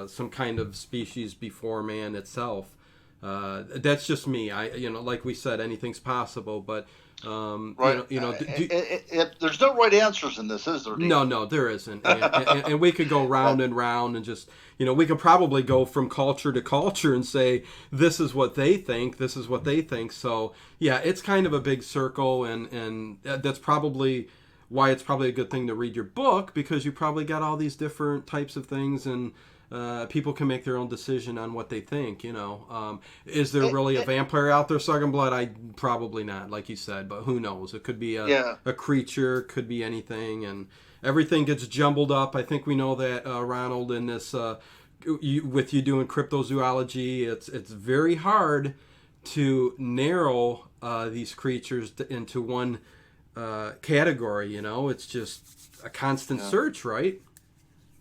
some kind of species before man itself. That's just me. Like we said, anything's possible, but Right. There's no right answers in this, is there, no, Dean? no, there isn't, and we could go round and round and just we could probably go from culture to culture and say this is what they think, this is what they think. So yeah, it's kind of a big circle, and that's probably why it's probably a good thing to read your book because you probably got all these different types of things and. People can make their own decision on what they think. Is there It, really a it, vampire out there sucking blood? I probably not, like you said, but who knows? It could be yeah. a creature, could be anything, and everything gets jumbled up. I think we know that, Ronald, in this with you doing cryptozoology, it's very hard to narrow these creatures into one category. It's just a constant Yeah. search, right?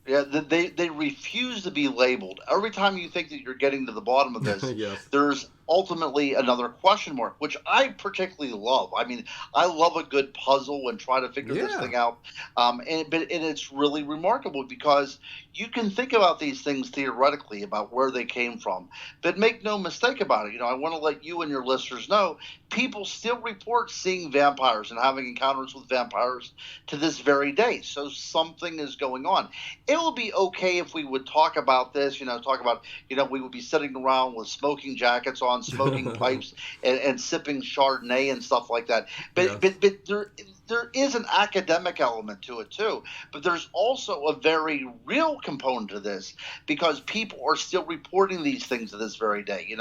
Yeah, they refuse to be labeled. Every time you think that you're getting to the bottom of this, Yes. there's ultimately another question mark, which I particularly love. I mean, I love a good puzzle and try to figure this Yeah. thing out. And it's really remarkable because you can think about these things theoretically about where they came from, but make no mistake about it. I want to let you and your listeners know people still report seeing vampires and having encounters with vampires to this very day. So something is going on. It would be okay if we would talk about this, talk about, we would be sitting around with smoking jackets on, smoking pipes, and sipping Chardonnay and stuff like that. But Yes. but but there is an academic element to it too. But there's also a very real component to this because people are still reporting these things to this very day.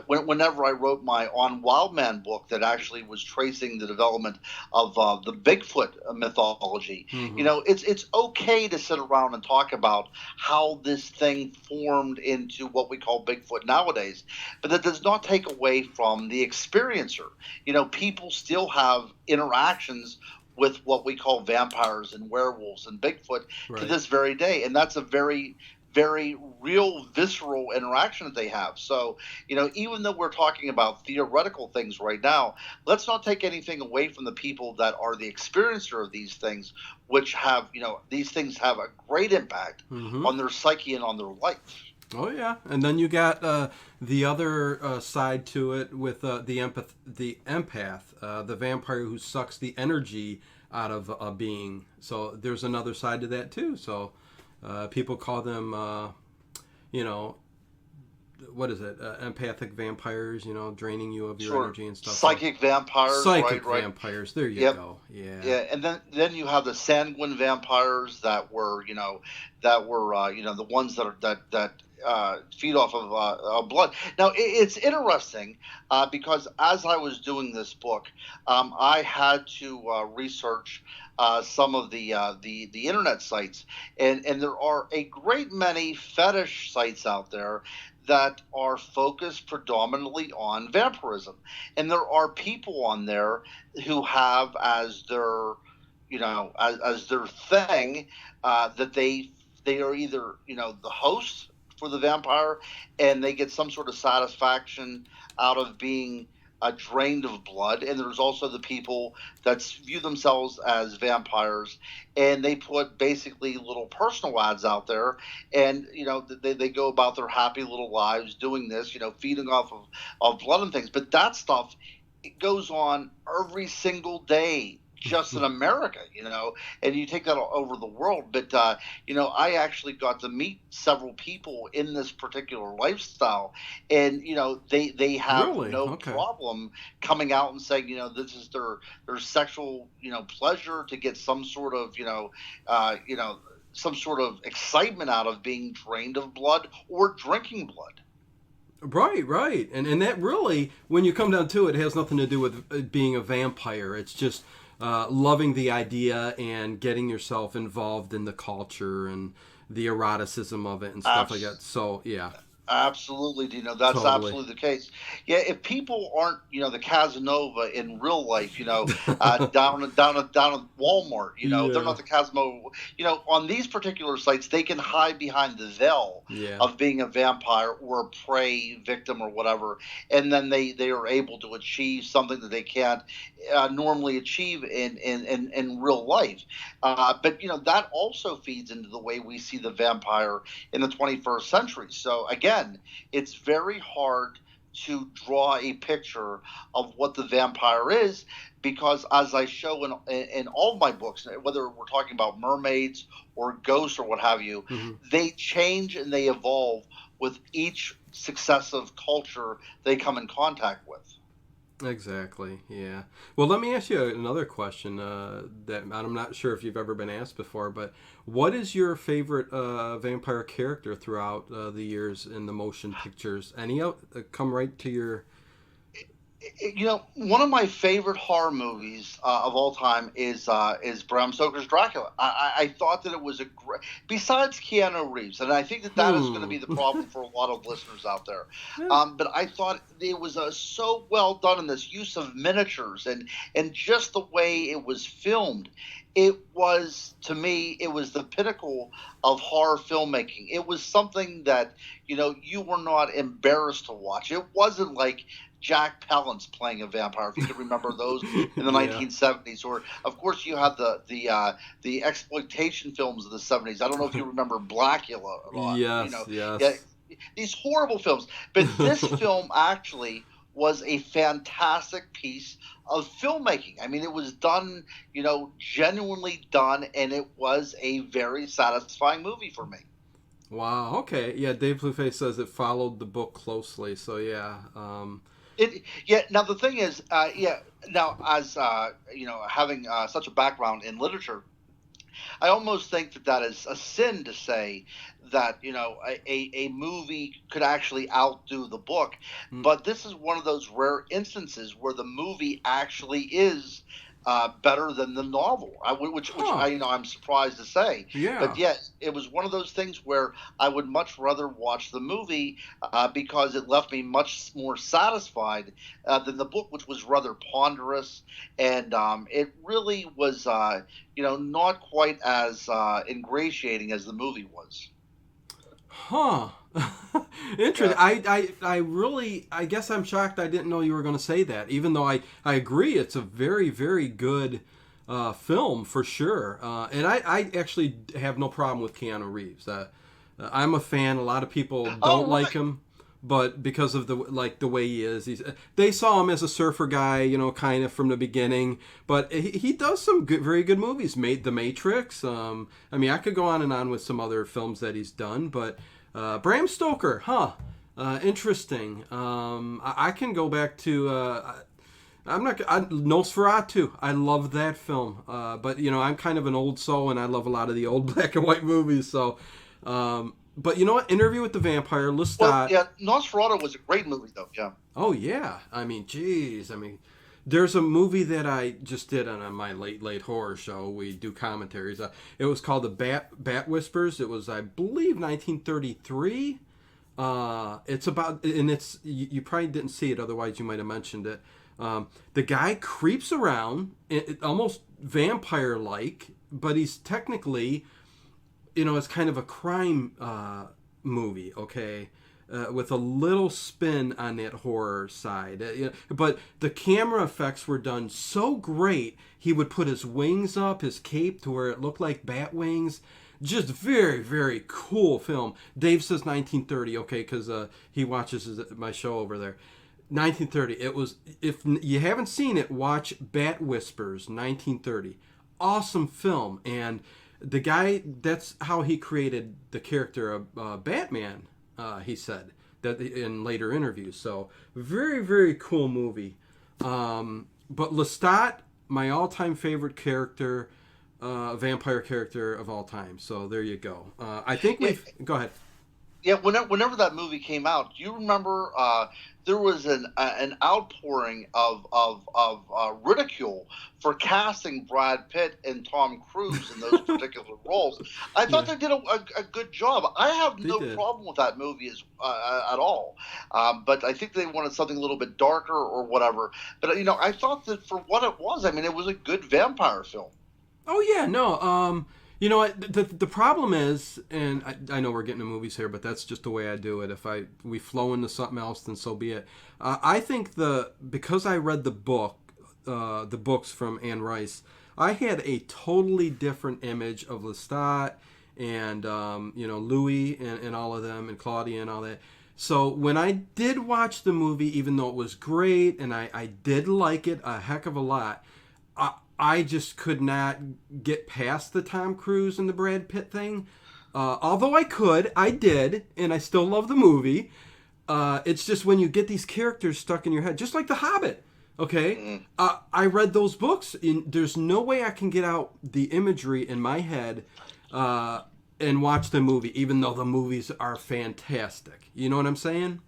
Whenever I wrote my On Wildman book that actually was tracing the development of the Bigfoot mythology, Hmm. it's okay to sit around and talk about how this thing formed into what we call Bigfoot nowadays, but that does not take away from the experiencer. People still have interactions with what we call vampires and werewolves and Bigfoot to Right. this very day. And that's a very, very real, visceral interaction that they have. So, even though we're talking about theoretical things right now, let's not take anything away from the people that are the experiencer of these things, which have, these things have a great impact Mm-hmm. on their psyche and on their life. Oh yeah, and then you got the other side to it with the empath, the vampire who sucks the energy out of a being. So there's another side to that too. So people call them, you know, what is it? Empathic vampires. You know, draining you of your Sure. energy and stuff. So Psychic vampires, right, psychic right. vampires. There you Yep. go. Yeah. Yeah, and then you have the sanguine vampires that were the ones that are that feed off of blood. Now it's interesting because as I was doing this book, I had to research some of the internet sites, and there are a great many fetish sites out there that are focused predominantly on vampirism, and there are people on there who have as their as their thing that they are either the host for the vampire, and they get some sort of satisfaction out of being drained of blood, and there's also the people that view themselves as vampires, and they put basically little personal ads out there, and they go about their happy little lives doing this, feeding off of blood and things, but that stuff, it goes on every single day just in America, and you take that all over the world. But, I actually got to meet several people in this particular lifestyle, and, they have Really? no Okay. problem coming out and saying, this is their sexual, pleasure to get some sort of, some sort of excitement out of being drained of blood or drinking blood. Right, right, and that really, when you come down to it, has nothing to do with being a vampire. It's just loving the idea and getting yourself involved in the culture and the eroticism of it and stuff like that. Abs- So yeah, Absolutely, Dino. That's totally. absolutely the case. Yeah, if people aren't, the Casanova in real life, down at Walmart, they're Yeah, not the Casanova. On these particular sites, they can hide behind the veil yeah, of being a vampire or a prey victim or whatever, and then they are able to achieve something that they can't normally achieve in real life. But that also feeds into the way we see the vampire in the 21st century. So again, it's very hard to draw a picture of what the vampire is, because as I show in all of my books, whether we're talking about mermaids or ghosts or what have you, hmm, they change and they evolve with each successive culture they come in contact with. exactly. Yeah. Well, let me ask you another question that I'm not sure if you've ever been asked before, but what is your favorite vampire character throughout the years in the motion pictures? Any out come right to your? One of my favorite horror movies of all time is Bram Stoker's Dracula. I thought that it was a great, besides Keanu Reeves, and I think that that is going to Hmm. be the problem for a lot of listeners out there. Yeah. But I thought it was so well done in this use of miniatures and just the way it was filmed. It was, to me, it was the pinnacle of horror filmmaking. It was something that you were not embarrassed to watch. It wasn't like Jack Palance playing a vampire, if you can remember those in the Yeah. 1970s. Or, of course, you had the exploitation films of the 70s. I don't know if you remember Blackula or not. Yes. Yeah, Yes. these horrible films. But this film actually was a fantastic piece of filmmaking. I mean, it was done, genuinely done, and it was a very satisfying movie for me. Wow. Okay. Yeah. Dave Blueface says it followed the book closely. So yeah. Yeah. Now the thing is, yeah. Now, as having such a background in literature, I almost think that that is a sin to say that a movie could actually outdo the book. Mm, But this is one of those rare instances where the movie actually is. better than the novel, which Huh. I'm surprised to say. But Yeah. yet, it was one of those things where I would much rather watch the movie because it left me much more satisfied than the book, which was rather ponderous, and it really was, not quite as ingratiating as the movie was. Huh. Interesting. Yeah. I really, I guess I'm shocked I didn't know you were going to say that, even though I agree it's a very, very good film for sure. And I actually have no problem with Keanu Reeves. I'm a fan. A lot of people don't Oh, like right. him, but because of the way he is, they saw him as a surfer guy, kind of from the beginning. But he does some good, very good movies. Made The Matrix. I mean, I could go on and on with some other films that he's done, but Bram Stoker, huh? Interesting. I can go back to. I'm not. Nosferatu. I love that film. But I'm kind of an old soul, and I love a lot of the old black and white movies. So, but you know what? Interview with the Vampire. Well, Lestat. yeah, Nosferatu was a great movie, though. Yeah. Oh yeah. I mean, geez. I mean, there's a movie that I just did on my late horror show. We do commentaries. It was called the Bat Whispers. It was, I believe, 1933. It's about, and you probably didn't see it, otherwise you might have mentioned it. The guy creeps around, almost vampire like, but he's technically, it's kind of a crime movie, okay? With a little spin on that horror side. But the camera effects were done so great, he would put his wings up, his cape, to where it looked like bat wings. Just very, very cool film. Dave says 1930, okay, because he watches my show over there. 1930. It was, if you haven't seen it, watch Bat Whispers, 1930. Awesome film. And the guy, that's how he created the character of Batman, he said that in later interviews. So very, very cool movie. But Lestat, my all-time favorite character, vampire character of all time. So there you go. I think Yeah, we've. Go ahead. yeah. Whenever that movie came out, do you remember there was an outpouring of ridicule for casting Brad Pitt and Tom Cruise in those particular roles. I thought Yeah, they did a good job. I have they no did. problem with that movie at all, but I think they wanted something a little bit darker or whatever. But I thought that for what it was, I mean, it was a good vampire film. Oh yeah, no. You know what? The problem is, and I know we're getting to movies here, but that's just the way I do it. If we flow into something else, then so be it. I think because I read the books from Anne Rice, I had a totally different image of Lestat and Louis and all of them and Claudia and all that. So when I did watch the movie, even though it was great and I did like it a heck of a lot, I just could not get past the Tom Cruise and the Brad Pitt thing. Although I did, and I still love the movie. It's just when you get these characters stuck in your head, just like The Hobbit. Okay, Mm. I read those books. There's no way I can get out the imagery in my head and watch the movie, even though the movies are fantastic. You know what I'm saying?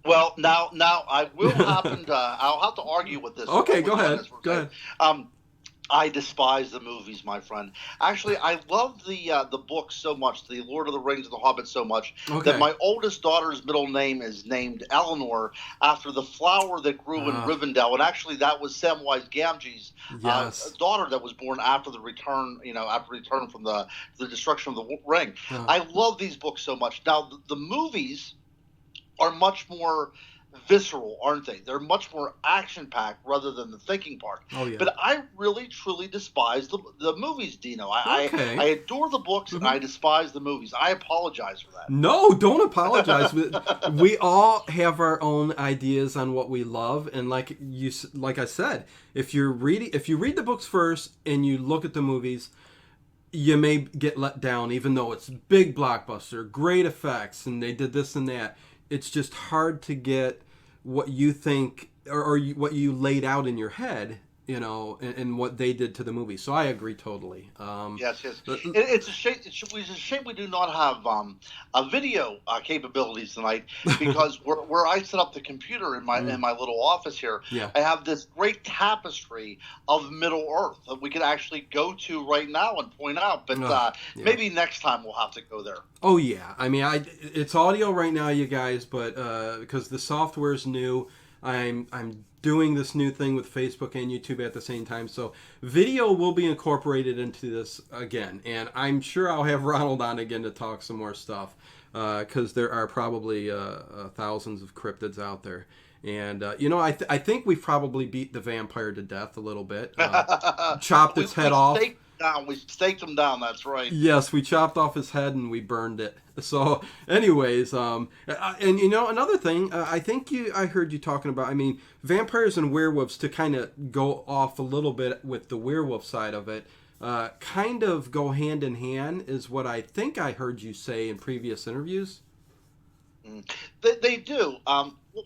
Well, now I will happen to. I'll have to argue with this Okay, go with you on ahead. this, Go okay? ahead. Um, I despise the movies, my friend. Actually, I love the books so much, the Lord of the Rings and the Hobbit so much that Okay. my oldest daughter's middle name is named Eleanor after the flower that grew in Uh, Rivendell, and actually that was Samwise Gamgee's yes. daughter that was born after the return, after return from the destruction of the ring. Uh, I love these books so much. Now the movies are much more visceral, aren't they? They're much more action packed rather than the thinking part. oh yeah. But I really truly despise the movies, Dino. I Okay. adore the books and Mhm. I despise the movies. I apologize for No, don't apologize. that. We all have our own ideas on what we love, and like I said, if you read the books first and you look at the movies, you may get let down, even though it's big blockbuster, great effects, and they did this and that. It's just hard to get what you think or what you laid out in your head, and what they did to the movie. So I agree totally. Yes, yes. It's a shame. It's a shame we do not have a video capabilities tonight, because where I set up the computer in my little office here, Yeah. I have this great tapestry of Middle Earth that we could actually go to right now and point out. But Yeah. maybe next time we'll have to go there. Oh yeah. I mean, it's audio right now, you guys, but because the software's new, I'm doing this new thing with Facebook and YouTube at the same time, so video will be incorporated into this again, and I'm sure I'll have Ronald on again to talk some more stuff, because there are probably thousands of cryptids out there, and I think we've probably beat the vampire to death a little bit, chopped its head off. We staked him down. That's right. Yes, we chopped off his head and we burned it. So, anyways, and another thing, I heard you talking about. I mean, vampires and werewolves, to kind of go off a little bit with the werewolf side of it, kind of go hand in hand, is what I think I heard you say in previous interviews. They do.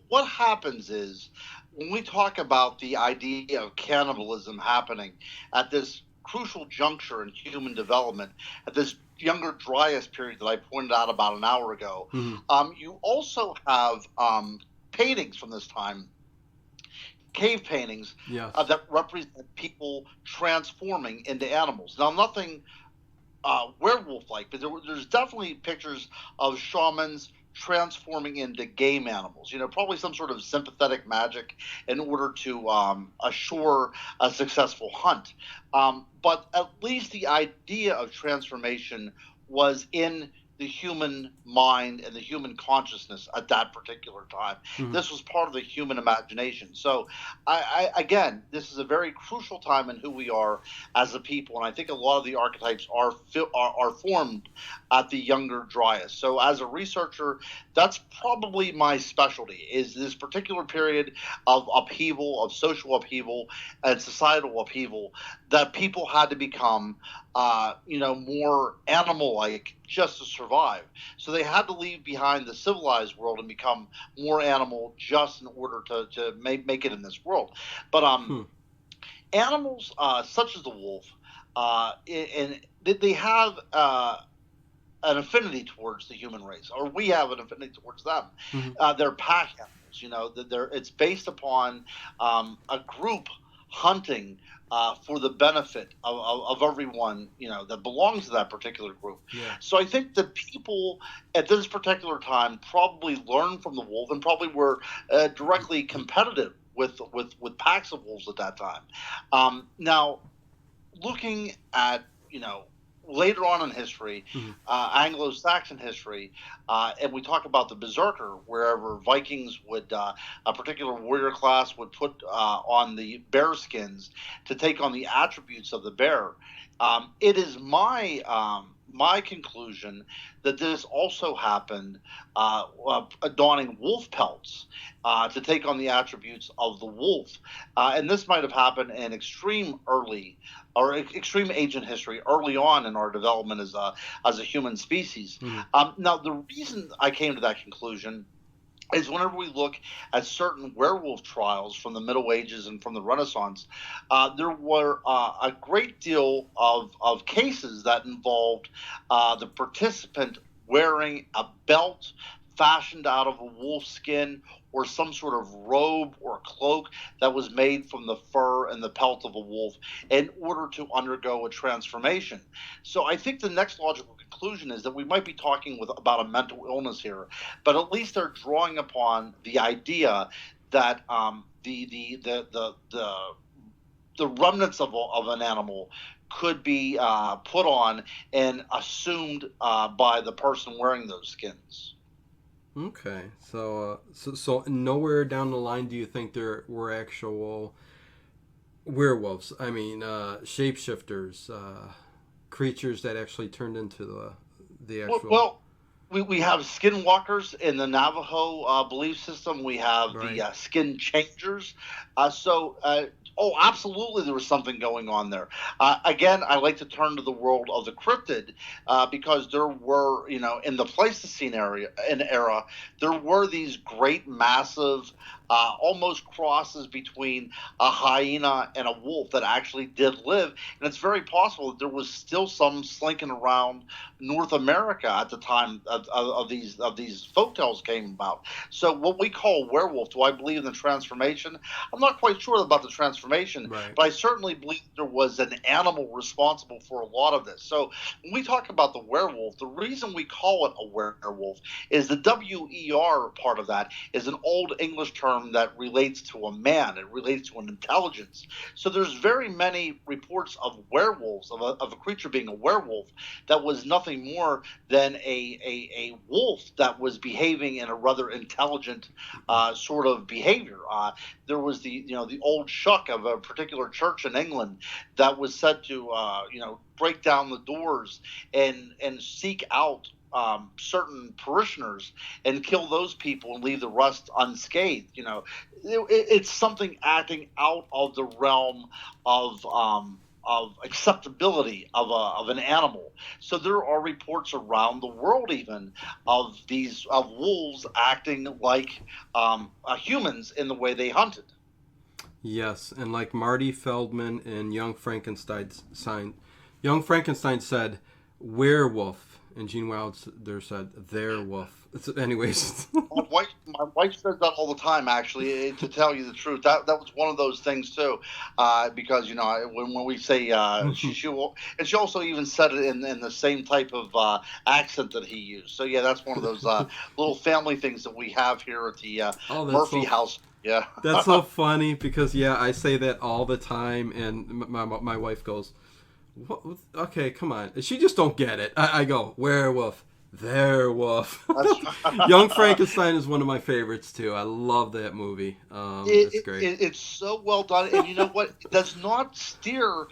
What happens is, when we talk about the idea of cannibalism happening at this crucial juncture in human development, at this younger Dryas period that I pointed out about an hour ago, you also have paintings from this time, cave paintings, that represent people transforming into animals. Now, nothing werewolf-like, but there's definitely pictures of shamans transforming into game animals, probably some sort of sympathetic magic in order to assure a successful hunt. But at least the idea of transformation was in the human mind and the human consciousness at that particular time. This was part of the human imagination. So, again, this is a very crucial time in who we are as a people, and I think a lot of the archetypes are formed at the younger Dryas. So, as a researcher, that's probably my specialty, is this particular period of upheaval, of social upheaval and societal upheaval, that people had to become more animal-like just to survive. So they had to leave behind the civilized world and become more animal just in order to make it in this world. But animals such as the wolf, and they have an affinity towards the human race, or we have an affinity towards them. They're pack animals. It's based upon a group hunting for the benefit of everyone, that belongs to that particular group. So I think the people at this particular time probably learned from the wolf, and probably were directly competitive with packs of wolves at that time. Now, looking at later on in history, Anglo-Saxon history, and we talk about the berserker, wherever Vikings would, a particular warrior class would put on the bear skins to take on the attributes of the bear. It is my conclusion that this also happened donning wolf pelts to take on the attributes of the wolf. And this might have happened in extreme ancient history, early on in our development as a human species. Now, the reason I came to that conclusion is whenever we look at certain werewolf trials from the Middle Ages and from the Renaissance, there were a great deal of cases that involved the participant wearing a belt fashioned out of a wolf skin, or some sort of robe or cloak that was made from the fur and the pelt of a wolf, in order to undergo a transformation. So I think the next logical conclusion is that we might be talking about a mental illness here, but at least they're drawing upon the idea that the remnants of an animal could be put on and assumed by the person wearing those skins. Okay, so nowhere down the line do you think there were actual werewolves? I mean, shapeshifters, creatures that actually turned into the actual. we have skinwalkers in the Navajo belief system. We have the Right. skin changers. Oh, absolutely, there was something going on there. Again, I like to turn to the world of the cryptid because there were, in the Pleistocene era, there were these great, massive, almost crosses between a hyena and a wolf that actually did live, and it's very possible that there was still some slinking around North America at the time of these folktales came about. So what we call werewolf, do I believe in the transformation? I'm not quite sure about the transformation, Right. but I certainly believe there was an animal responsible for a lot of this. So when we talk about the werewolf, the reason we call it a werewolf is the WER part of that is an old English term that relates to a man. It relates to an intelligence. So there's very many reports of werewolves, of a creature being a werewolf that was nothing more than a wolf that was behaving in a rather intelligent sort of behavior. There was the old shuck of a particular church in England that was said to break down the doors and seek out certain parishioners and kill those people and leave the rest unscathed. It's something acting out of the realm of acceptability of an animal. So there are reports around the world even of wolves acting like humans in the way they hunted. Yes, and like Marty Feldman in Young Frankenstein said werewolf, and Gene Wilder said their wolf. Anyways. My wife says that all the time. Actually, to tell you the truth, that was one of those things too, because when we say she will, and she also even said it in the same type of accent that he used. So yeah, that's one of those little family things that we have here at the Oh, Murphy house. Yeah. that's so funny because yeah, I say that all the time, and my wife goes, "What? Okay, come on." She just don't get it. I go werewolf, werewolf. Young Frankenstein is one of my favorites too. I love that movie. It's great. It's so well done, and you know what? It does not steer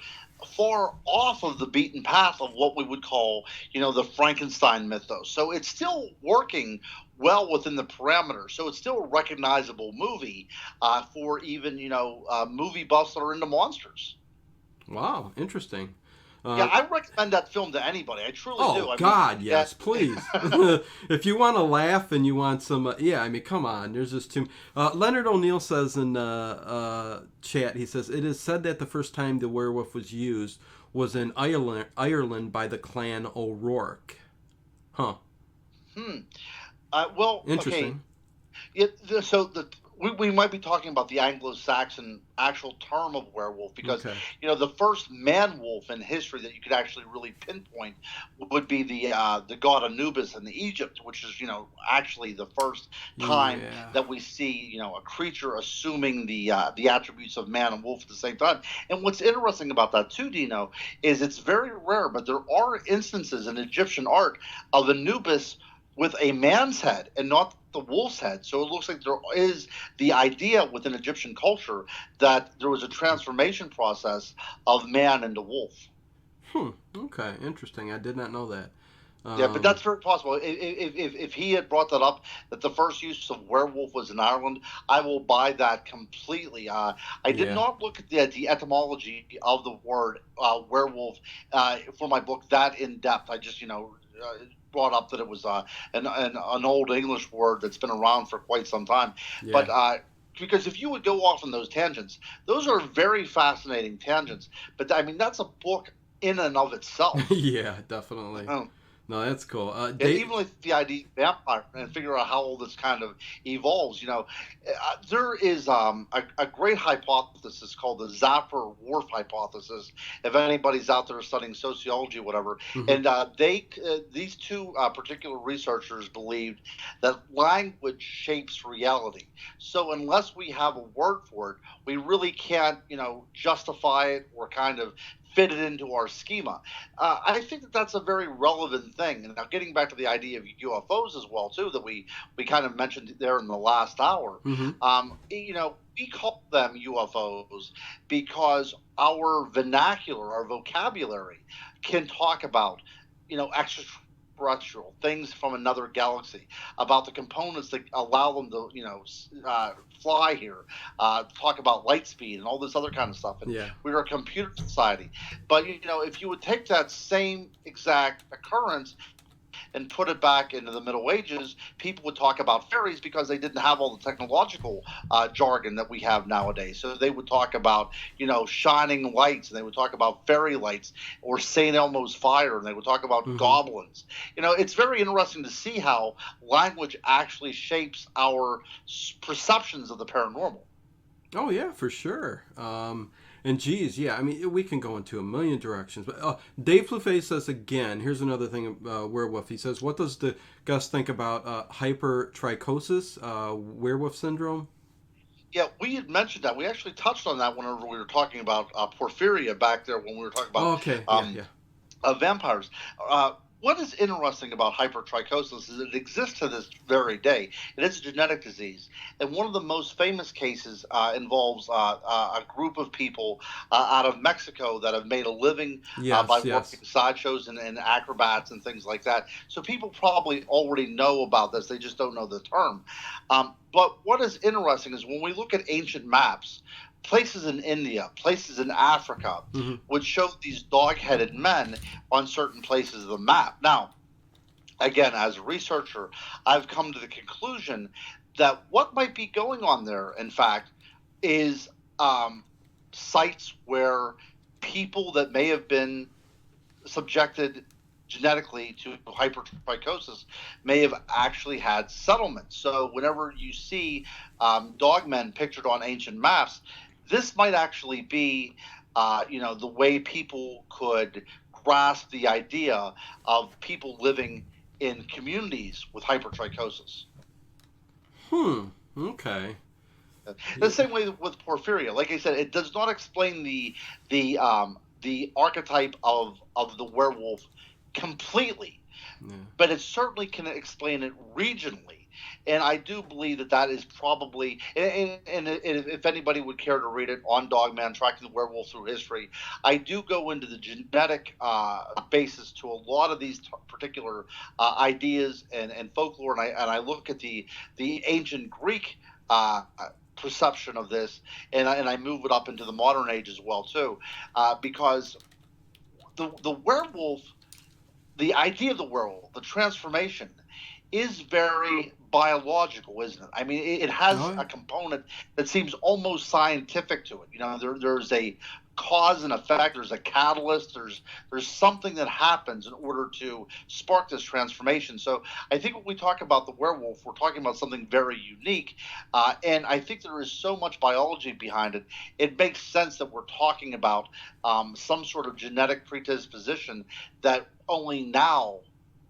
far off of the beaten path of what we would call, the Frankenstein mythos. So it's still working well within the parameters. So it's still a recognizable movie for even movie buffs that are into monsters. Wow, interesting. Yeah, Uh, I recommend that film to anybody. I truly do. Oh I mean, God, yeah. yes, please. If you want to laugh and you want some, yeah, I mean, come on. There's just too. Leonard O'Neill says in chat, he says it is said that the first time the werewolf was used was in Ireland by the clan O'Rourke. Huh. Hmm. Well, okay. Interesting. We might be talking about the Anglo-Saxon actual term of werewolf because Okay. the first man wolf in history that you could actually really pinpoint would be the god Anubis in Egypt, which is actually the first time Yeah. that we see a creature assuming the attributes of man and wolf at the same time. And what's interesting about that too, Dino, is it's very rare, but there are instances in Egyptian art of Anubis with a man's head and not the wolf's head. So it looks like there is the idea within Egyptian culture that there was a transformation process of man into wolf. Hmm. Okay. Interesting. I did not know that. Yeah, but that's very possible. If he had brought that up, that the first use of werewolf was in Ireland, I will buy that completely. I did Yeah. not look at the etymology of the word werewolf for my book that in depth. I just, brought up that it was an old English word that's been around for quite some time. But Yeah. because if you would go off on those tangents, those are very fascinating tangents. But I mean, that's a book in and of itself. Yeah. Definitely. Um, No, that's cool. yeah, even like the idea of vampire and figure out how all this kind of evolves. There is a great hypothesis called the Zapper-Whorf hypothesis. If anybody's out there studying sociology, or whatever, Hmm. and these two particular researchers believed that language shapes reality. So unless we have a word for it, we really can't justify it or kind of fit it into our schema. I think that that's a very relevant thing. And now, getting back to the idea of UFOs as well, too, that we kind of mentioned there in the last hour. Hmm. We call them UFOs because our vernacular, our vocabulary, can talk about extraterrestrial extraterrestrial, things from another galaxy, about the components that allow them to, fly here, talk about light speed and all this other kind of stuff. And Yeah. we're a computer society. But, if you would take that same exact occurrence and put it back into the Middle Ages, people would talk about fairies because they didn't have all the technological jargon that we have nowadays. So they would talk about, shining lights, and they would talk about fairy lights, or St. Elmo's fire, and they would talk about Hmm. goblins. It's very interesting to see how language actually shapes our perceptions of the paranormal. Oh yeah, for sure. And geez, yeah, I mean, we can go into a million directions. But Dave Fluffet says again. Here's another thing. Werewolf. He says, "What does the Gus think about hypertrichosis, werewolf syndrome?" Yeah, we had mentioned that. We actually touched on that whenever we were talking about porphyria back there when we were talking about Oh, okay. Yeah, um, yeah. vampires. What is interesting about hypertrichosis is it exists to this very day. It is a genetic disease, and one of the most famous cases involves a group of people out of Mexico that have made a living by Yes, working yes. sideshows and acrobats and things like that. So people probably already know about this; they just don't know the term. But what is interesting is when we look at ancient maps, places in India, places in Africa, Hmm. would show these dog-headed men on certain places of the map. Now, again, as a researcher, I've come to the conclusion that what might be going on there, in fact, is sites where people that may have been subjected genetically to hypertrichosis may have actually had settlements. So whenever you see dogmen pictured on ancient maps, this might actually be, the way people could grasp the idea of people living in communities with hypertrichosis. Hmm. Okay. The same way with porphyria. Like I said, it does not explain the archetype of the werewolf completely, Yeah. but it certainly can explain it regionally. And I do believe that that is probably, and if anybody would care to read it on Dogman, Tracking the Werewolf Through History, I do go into the genetic basis to a lot of these particular ideas and folklore, and I look at the ancient Greek uh, perception of this, and I move it up into the modern age as well too, because the werewolf, the idea of the werewolf, the transformation, is very biological, isn't it? I mean, it Oh, has yeah. a component that seems almost scientific to it. There's a cause and effect. There's a catalyst. There's something that happens in order to spark this transformation. So I think when we talk about the werewolf, we're talking about something very unique, and I think there is so much biology behind it. It makes sense that we're talking about some sort of genetic predisposition that only now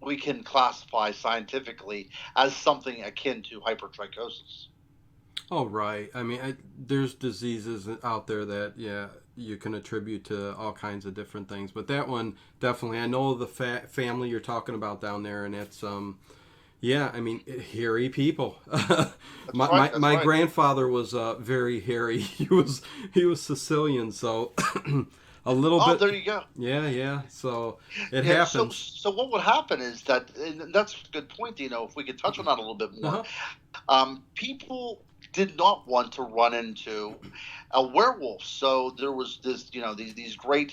we can classify scientifically as something akin to hypertrichosis. Oh, right. I mean, there's diseases out there that, yeah, you can attribute to all kinds of different things. But that one, definitely. I know the family you're talking about down there, and it's, yeah, I mean, hairy people. That's my, right. my, That's my right. grandfather was very hairy. He was Sicilian, so a little Oh, bit. there you go. Yeah, yeah. So it Yeah. So, happens. so what would happen is that, and that's a good point. If we could touch on that a little bit more, Uh-huh. people did not want to run into a werewolf. So there was this, these great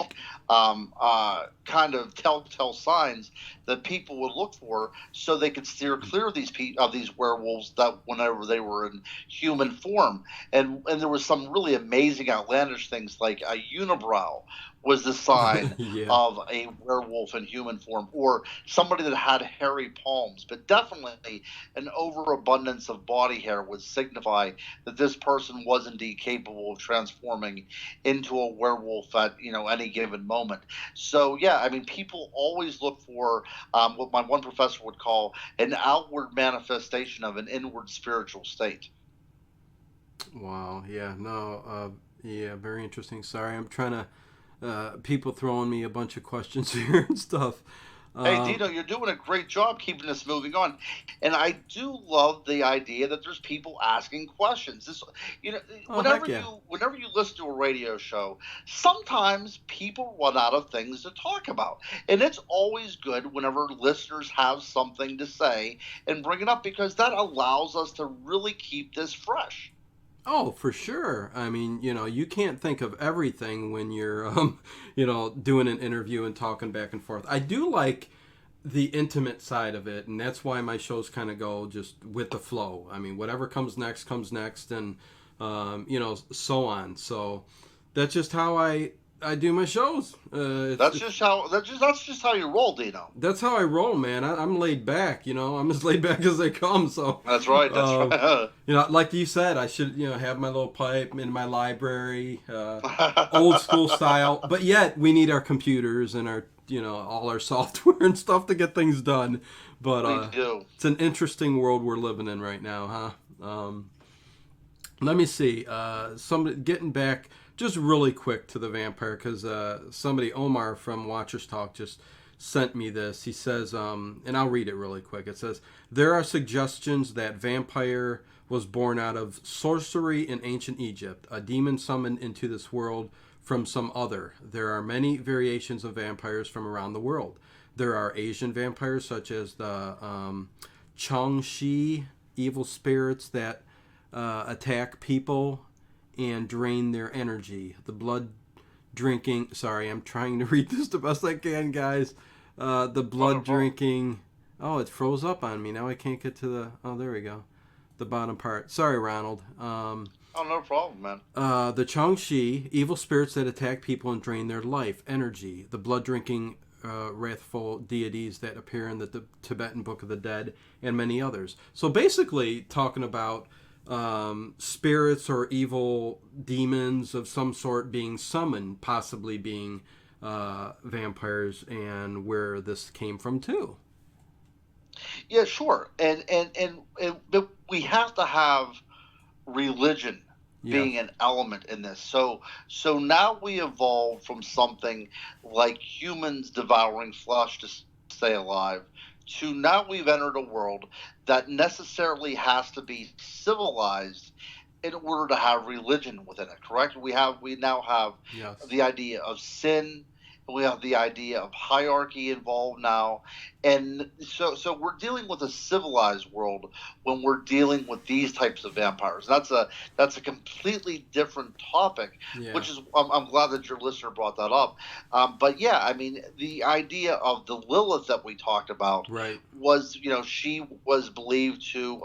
kind of telltale signs that people would look for, so they could steer clear of these werewolves that whenever they were in human form. And there was some really amazing, outlandish things like a unibrow was the sign Yeah. of a werewolf in human form, or somebody that had hairy palms. But definitely an overabundance of body hair would signify that this person was indeed capable of transforming into a werewolf at any given moment. So yeah, I mean, people always look for what my one professor would call an outward manifestation of an inward spiritual state. Wow. Yeah. No. Yeah. Very interesting. Sorry, I'm trying to. People throwing me a bunch of questions here and stuff. Hey, Dino, you're doing a great job keeping this moving on, and I do love the idea that there's people asking questions. This, you know, Oh, heck yeah. whenever you listen to a radio show, sometimes people run out of things to talk about, and it's always good whenever listeners have something to say and bring it up because that allows us to really keep this fresh. Oh, for sure. I mean, you can't think of everything when you're, doing an interview and talking back and forth. I do like the intimate side of it, and that's why my shows kind of go just with the flow. I mean, whatever comes next, and so on. So that's just how I do my shows. That's just how you roll, Dino. That's how I roll, man. I'm laid back. I'm as laid back as they come. So, That's right. That's right. like you said, I should have my little pipe in my library, old school style. But yet we need our computers and our all our software and stuff to get things done. But We do. it's an interesting world we're living in right now, huh? Let me see. Somebody getting back just really quick to the vampire because somebody, Omar from Watchers Talk, just sent me this. He says, and I'll read it really quick. It says, there are suggestions that vampire was born out of sorcery in ancient Egypt, a demon summoned into this world from some other. There are many variations of vampires from around the world. There are Asian vampires such as the Changshi, evil spirits that attack people and drain their energy. The blood drinking. Sorry, I'm trying to read this the best I can, guys. The blood drinking. Oh, it froze up on me. Now I can't get to the. Oh, there we go. The bottom part. Sorry, Ronald. Oh, no problem, man. The Changshi, evil spirits that attack people and drain their life, energy. The blood drinking, wrathful deities that appear in the Tibetan Book of the Dead, and many others. So basically, talking about spirits or evil demons of some sort being summoned, possibly being vampires, and where this came from too. Yeah, sure. But we have to have religion Yes. being an element in this. So now we evolve from something like humans devouring flesh to stay alive to now we've entered a world that necessarily has to be civilized in order to have religion within it. Correct? We now have Yes. the idea of sin. We have the idea of hierarchy involved now, and so we're dealing with a civilized world when we're dealing with these types of vampires. That's a completely different topic, Yeah. which is I'm glad that your listener brought that up. But yeah, I mean the idea of the Lilith that we talked about Right. was she was believed to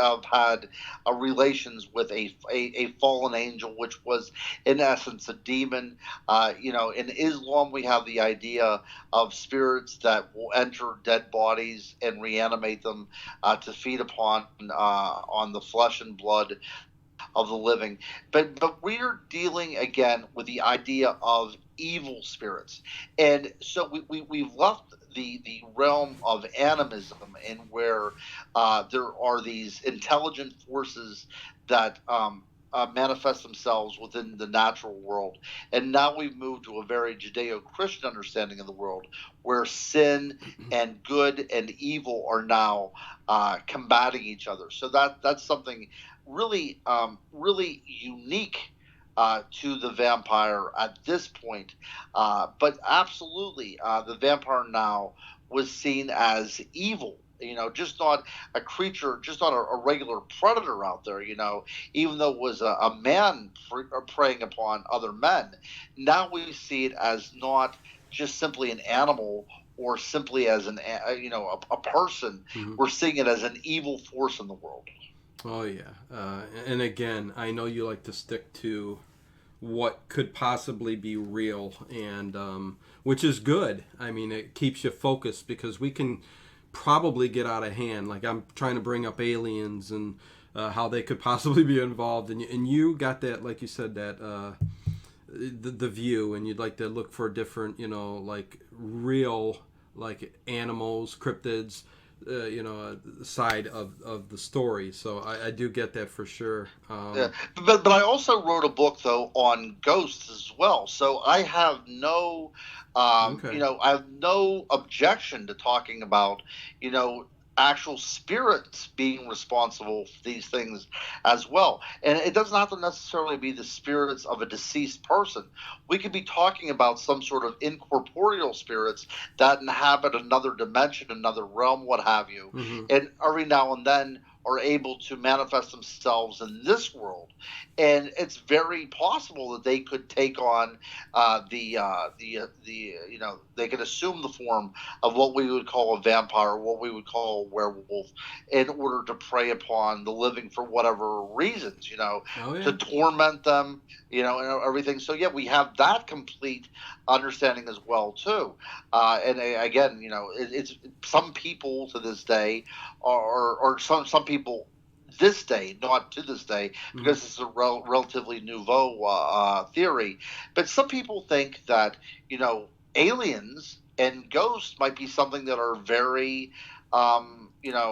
have had relations with a fallen angel, which was in essence a demon. In Islam, we have the idea of spirits that will enter dead bodies and reanimate them to feed upon on the flesh and blood of the living. But we're dealing again with the idea of evil spirits, and so we've left the realm of animism and where there are these intelligent forces that manifest themselves within the natural world. And now we've moved to a very Judeo Christian understanding of the world where sin and good and evil are now combating each other. So that's something really unique to the vampire at this point. But absolutely, the vampire now was seen as evil. Just not a creature, just not a regular predator out there. Even though it was a man preying upon other men, now we see it as not just simply an animal or simply as a person. Mhm. We're seeing it as an evil force in the world. Oh yeah. And again, I know you like to stick to what could possibly be real, and which is good. I mean, it keeps you focused because we can probably get out of hand. Like I'm trying to bring up aliens and how they could possibly be involved, and you got that, like you said, that the view, and you'd like to look for different, like real, like animals, cryptids side of the story. So I do get that for sure. Yeah, but I also wrote a book though on ghosts as well. So I have no, Okay. I have no objection to talking about, you know, actual spirits being responsible for these things as well. And it doesn't have to necessarily be the spirits of a deceased person. We could be talking about some sort of incorporeal spirits that inhabit another dimension, another realm, what have you. Hmm. And every now and then are able to manifest themselves in this world, and it's very possible that they could take on they could assume the form of what we would call a vampire, or what we would call a werewolf, in order to prey upon the living for whatever reasons, Oh to yeah. torment them, and everything. So yeah, we have that complete understanding as well too. Again, it's some people to this day or some people this day, not to this day, Hmm. because it's a relatively nouveau theory. But some people think that aliens and ghosts might be something that are very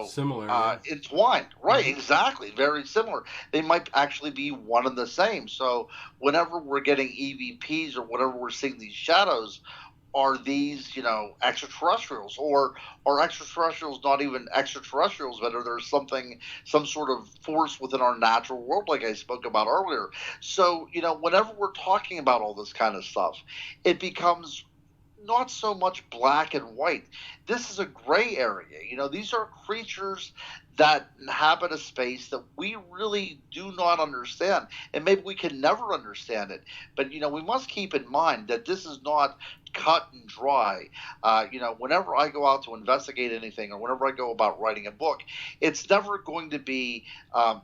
Similar, yeah. entwined. Right, Hmm. exactly, very similar. They might actually be one and the same. So whenever we're getting EVPs or whenever we're seeing these shadows, are these extraterrestrials, or are extraterrestrials not even extraterrestrials, but are there some sort of force within our natural world, like I spoke about earlier? So whenever we're talking about all this kind of stuff, it becomes not so much black and white. This is a gray area. These are creatures that inhabit a space that we really do not understand. And maybe we can never understand it. But, we must keep in mind that this is not cut and dry. Whenever I go out to investigate anything, or whenever I go about writing a book, it's never going to be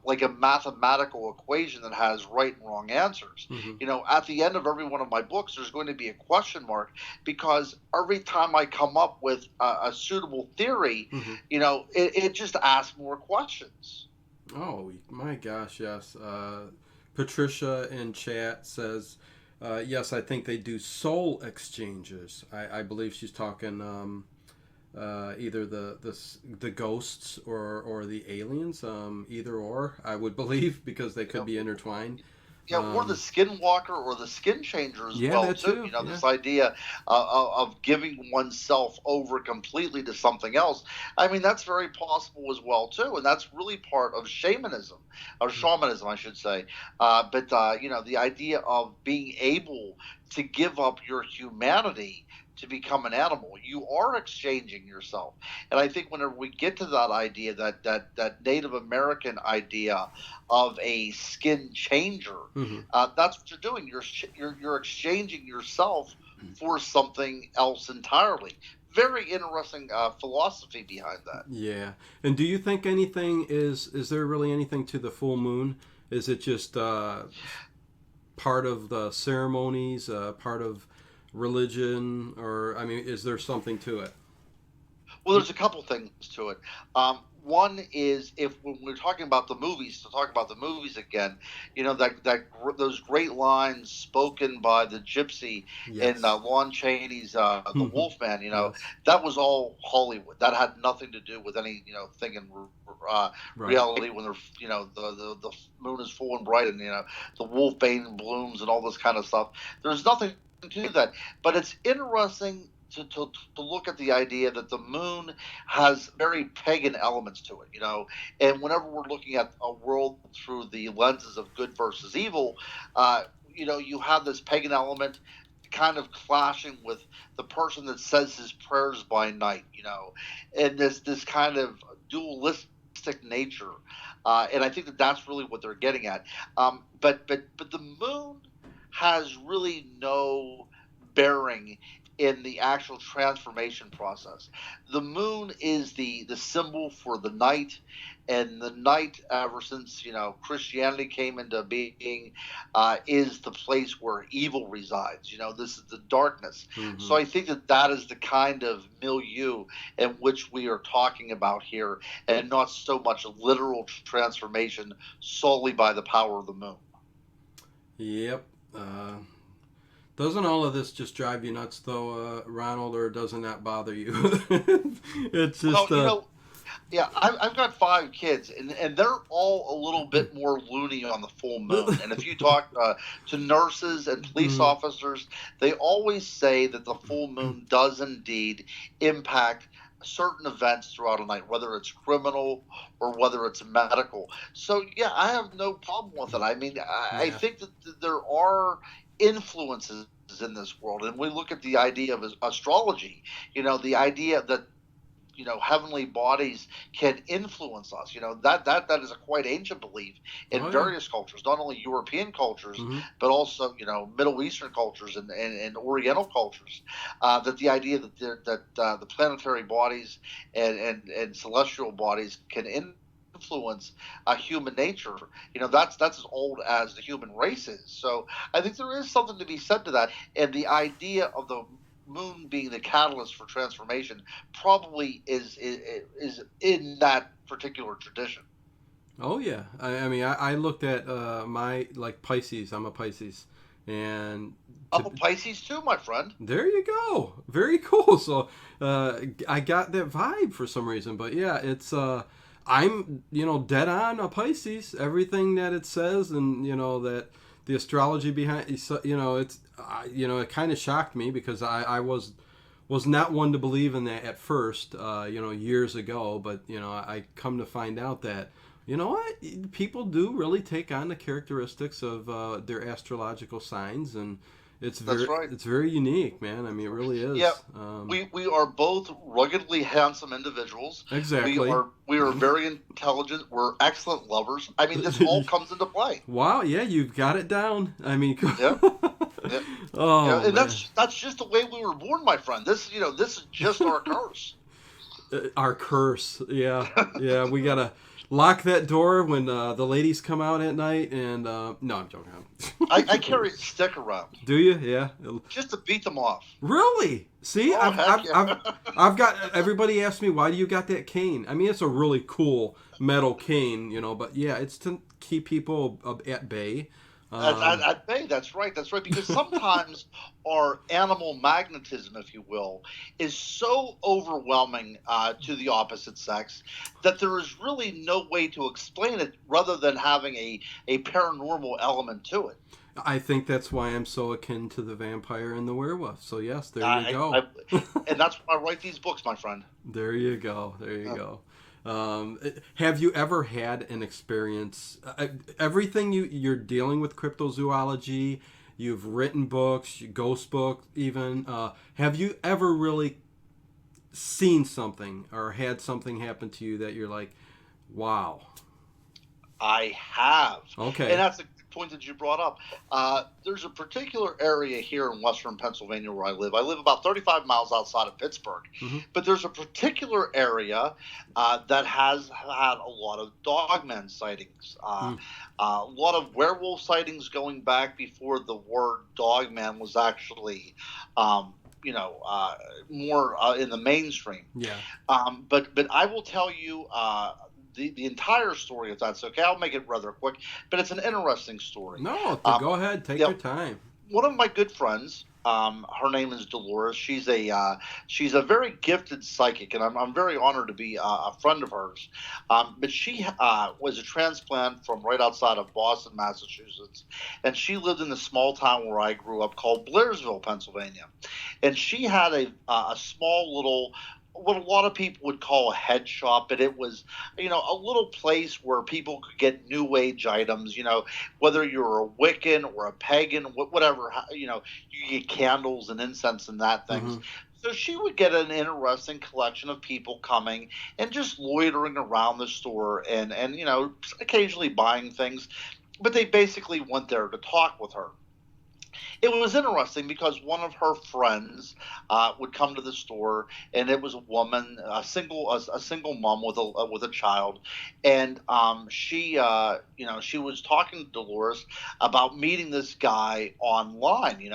like a mathematical equation that has right and wrong answers. Hmm. At the end of every one of my books, there's going to be a question mark, because every time I come up with a suitable theory, Hmm. it just asks more questions. Oh my gosh, yes. Patricia in chat says, yes, I think they do soul exchanges. I believe she's talking either the ghosts or the aliens, either or. I would believe because they could be intertwined. Yeah, or the Um, skinwalker or the skin changer as yeah, well that too. too. Yeah. This idea of giving oneself over completely to something else. I mean, that's very possible as well too, and that's really part of shamanism, or shamanism, I should say. But the idea of being able to give up your humanity to become an animal, you are exchanging yourself. And I think whenever we get to that idea, that Native American idea of a skin changer, Hmm. that's what you're doing. You're exchanging yourself for something else entirely. Very interesting philosophy behind that. Yeah. And do you think anything is there really anything to the full moon? Is it just part of the ceremonies, part of religion, or I mean, is there something to it? Well, there's a couple things to it. One is, if when we're talking about the movies, to talk about the movies again, those great lines spoken by the gypsy in Yes. Lon Chaney's The Wolfman. Yes. That was all Hollywood. That had nothing to do with any thing in Right. reality, when they're the moon is full and bright, and the wolfbane blooms and all this kind of stuff. There's nothing to that, but it's interesting to look at the idea that the moon has very pagan elements to it, and whenever we're looking at a world through the lenses of good versus evil, uh, you have this pagan element kind of clashing with the person that says his prayers by night, and this kind of dualistic nature, and I think that that's really what they're getting at. But the moon has really no bearing in the actual transformation process. The moon is the symbol for the night, and the night, ever since Christianity came into being, is the place where evil resides. This is the darkness. Hmm. So I think that is the kind of milieu in which we are talking about here, and not so much literal transformation solely by the power of the moon. Yep. Doesn't all of this just drive you nuts, though, Ronald, or doesn't that bother you? It's Well, just, Yeah, I've got 5 kids, and they're all a little bit more loony on the full moon. And if you talk to nurses and police Mhm. officers, they always say that the full moon does indeed impact certain events throughout a night, whether it's criminal or whether it's medical. So, yeah, I have no problem with it. I mean, I Yeah. think that there are influences in this world. And we look at the idea of astrology, the idea that heavenly bodies can influence us. That is a quite ancient belief in Oh yeah. various cultures, not only European cultures, Hmm. but also Middle Eastern cultures and Oriental cultures. That the idea that the planetary bodies and celestial bodies can influence human nature. That's as old as the human race is. So I think there is something to be said to that, and the idea of the moon being the catalyst for transformation probably is in that particular tradition. Oh yeah. I mean, I looked at my like Pisces. I'm a Pisces, and I'm to a Pisces too, my friend. there you go. Very cool. So I got that vibe for some reason, but yeah, it's I'm dead on a Pisces. Everything that it says, and that the astrology behind it's it kind of shocked me because I was not one to believe in that at first, years ago. But I come to find out that what people do really take on the characteristics of their astrological signs, and That's right. it's very unique, man. I mean, it really Yeah, is. we are both ruggedly handsome individuals. Exactly. We are very intelligent. We're excellent lovers. I mean, this all comes into play. Wow, yeah, you've got it down. I mean, Yeah, yeah, yeah. oh And man. that's just the way we were born, my friend. This is just our curse. Our curse. Yeah, yeah. We gotta lock that door when the ladies come out at night. And no, I'm joking. I carry a stick around Do you? Yeah. just to beat them off. Really? See, Oh heck yeah! I've got everybody asks me why do you got that cane? I mean, it's a really cool metal cane, but yeah, it's to keep people at bay. Um, I'd say that's right. That's right. Because sometimes our animal magnetism, if you will, is so overwhelming to the opposite sex that there is really no way to explain it rather than having a paranormal element to it. I think that's why I'm so akin to the vampire and the werewolf. So yes, there you I, go. I, and that's why I write these books, my friend. There you go. There you Uh, go. Have you ever had an experience? Everything you're dealing with cryptozoology. You've written books, ghost books, even. Have you ever really seen something or had something happen to you that you're like, wow? I have, and Okay. that's the point that you brought up. There's a particular area here in Western Pennsylvania where I live. I live about 35 miles outside of Pittsburgh, Hmm. but there's a particular area that has had a lot of dogman sightings, Mm. a lot of werewolf sightings going back before the word dogman was actually. Um, more in the mainstream. Yeah. But I will tell you the entire story, if that's okay. I'll make it rather quick, but it's an interesting story. No, Um, go ahead. Take yeah, your time. one of my good friends. Her name is Dolores. She's a very gifted psychic, and I'm very honored to be a friend of hers. But she was a transplant from right outside of Boston, Massachusetts, and she lived in the small town where I grew up called Blairsville, Pennsylvania. And she had a small little what a lot of people would call a head shop, but it was, a little place where people could get new age items, whether you're a Wiccan or a pagan, whatever, you get candles and incense and that things. Hmm. So she would get an interesting collection of people coming and just loitering around the store and occasionally buying things, but they basically went there to talk with her. It was interesting because one of her friends would come to the store, and it was a woman, a single mom with a child, and she was talking to Dolores about meeting this guy online.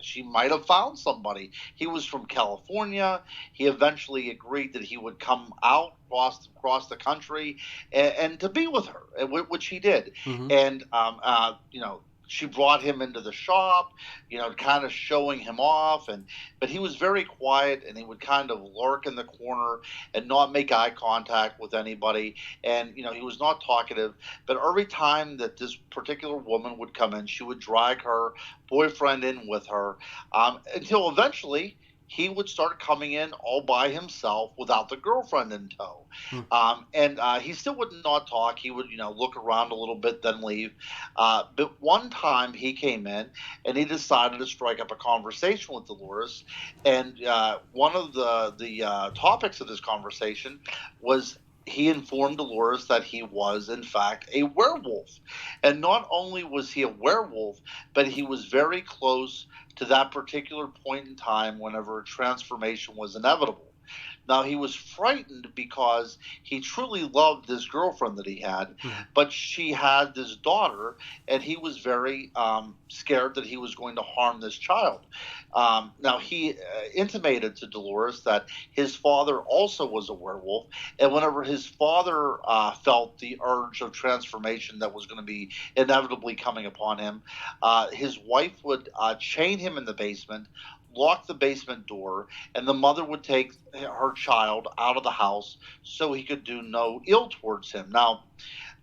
She might have found somebody. He was from California. He eventually agreed that he would come out across the country and to be with her, which he did. Hmm. And she brought him into the shop, kind of showing him off, but he was very quiet, and he would kind of lurk in the corner and not make eye contact with anybody, and he was not talkative. But every time that this particular woman would come in, she would drag her boyfriend in with her, until eventually he would start coming in all by himself without the girlfriend in tow. Hmm. And he still would not talk. He would, look around a little bit, then leave. But one time he came in and he decided to strike up a conversation with Dolores. And one of the topics of this conversation was he informed Dolores that he was, in fact, a werewolf. And not only was he a werewolf, but he was very close to that particular point in time whenever a transformation was inevitable. Now, he was frightened because he truly loved this girlfriend that he had, but she had this daughter, and he was very scared that he was going to harm this child. Now, he intimated to Dolores that his father also was a werewolf, and whenever his father felt the urge of transformation that was going to be inevitably coming upon him, his wife would chain him in the basement, lock the basement door, and the mother would take her child out of the house so he could do no ill towards him. Now,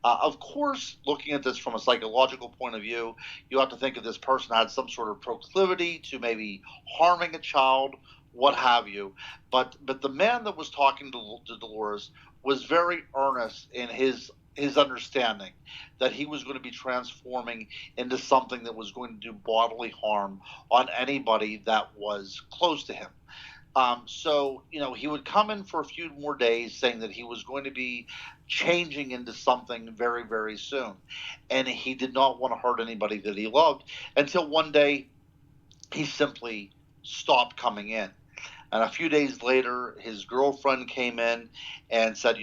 of course, looking at this from a psychological point of view, you have to think if this person had some sort of proclivity to maybe harming a child, what have you. But the man that was talking to Dolores was very earnest in his understanding that he was going to be transforming into something that was going to do bodily harm on anybody that was close to him. So, he would come in for a few more days saying that he was going to be changing into something very, very soon. And he did not want to hurt anybody that he loved until one day he simply stopped coming in. And a few days later, his girlfriend came in and said,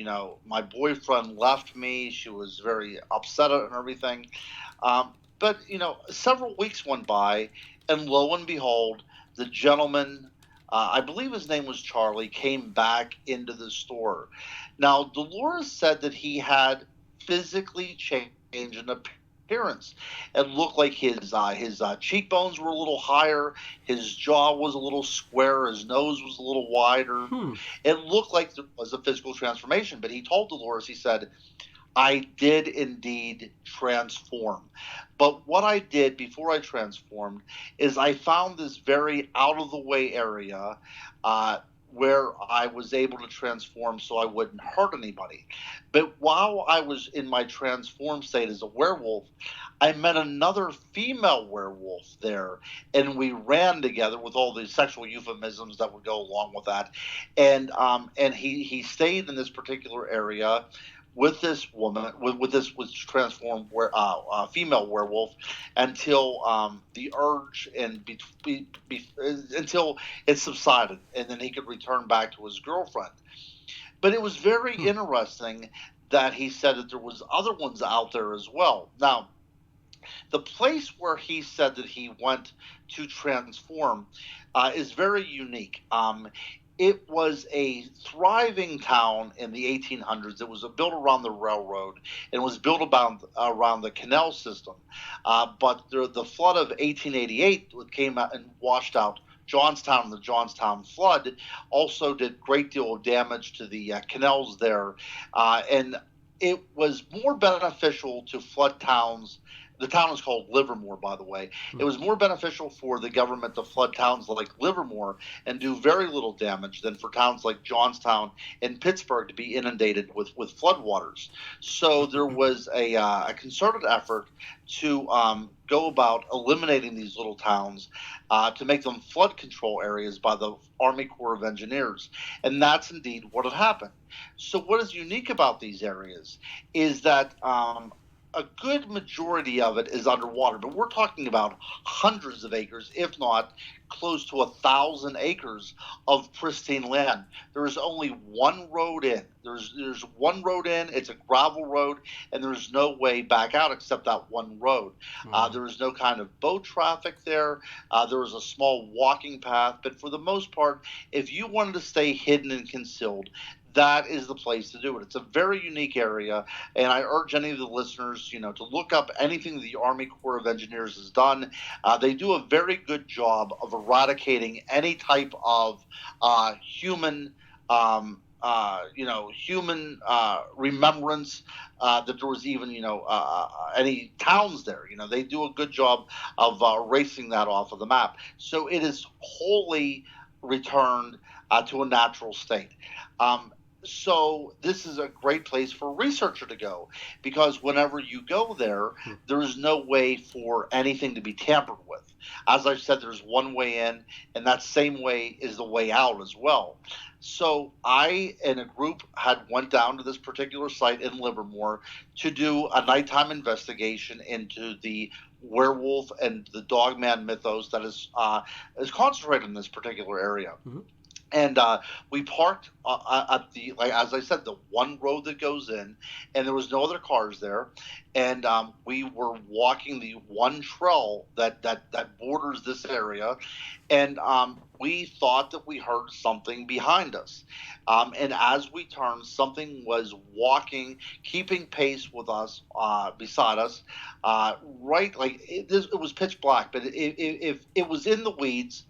my boyfriend left me. She was very upset and everything. But, several weeks went by, and lo and behold, the gentleman, I believe his name was Charlie, came back into the store. Now, Dolores said that he had physically changed in appearance. It looked like his cheekbones were a little higher, his jaw was a little square, his nose was a little wider. It looked like there was a physical transformation. But he told Dolores, he said, I did indeed transform. But what I did before I transformed is I found this very out of the way area where I was able to transform so I wouldn't hurt anybody. But while I was in my transformed state as a werewolf, I met another female werewolf there, and we ran together with all the sexual euphemisms that would go along with that. And he stayed in this particular area with this woman, with this was transformed female werewolf, until the urge until it subsided, and then he could return back to his girlfriend. But it was very interesting that he said that there was other ones out there as well. Now, the place where he said that he went to transform is very unique. It was a thriving town in the 1800s. It was built around the railroad and was built around the canal system. But the flood of 1888 came out and washed out Johnstown, and the Johnstown flood also did a great deal of damage to the canals there. And it was more beneficial to flood towns. The town is called Livermore, by the way. It was more beneficial for the government to flood towns like Livermore and do very little damage than for towns like Johnstown and Pittsburgh to be inundated with floodwaters. So there was a concerted effort to go about eliminating these little towns to make them flood control areas by the Army Corps of Engineers. And that's indeed what had happened. So what is unique about these areas is that a good majority of it is underwater, but we're talking about hundreds of acres, if not close to 1,000 acres of pristine land. There is only one road in. There's one road in. It's a gravel road, and there's no way back out except that one road. There is no kind of boat traffic there. There was a small walking path, but for the most part, if you wanted to stay hidden and concealed, that is the place to do it. It's a very unique area, and I urge any of the listeners, to look up anything the Army Corps of Engineers has done. They do a very good job of eradicating any type of human. Human remembrance that there was even, any towns there. They do a good job of erasing that off of the map. So it is wholly returned to a natural state. Um, so this is a great place for a researcher to go, because whenever you go there, Hmm. there is no way for anything to be tampered with. As I said, there's one way in, and that same way is the way out as well. So I and a group had went down to this particular site in Livermore to do a nighttime investigation into the werewolf and the dogman mythos that is concentrated in this particular area. Hmm. And we parked at the, like as I said, the one road that goes in, and there was no other cars there. And we were walking the one trail that borders this area, and we thought that we heard something behind us. And as we turned, something was walking, keeping pace with us, beside us, right, like it was pitch black, but if it was in the weeds,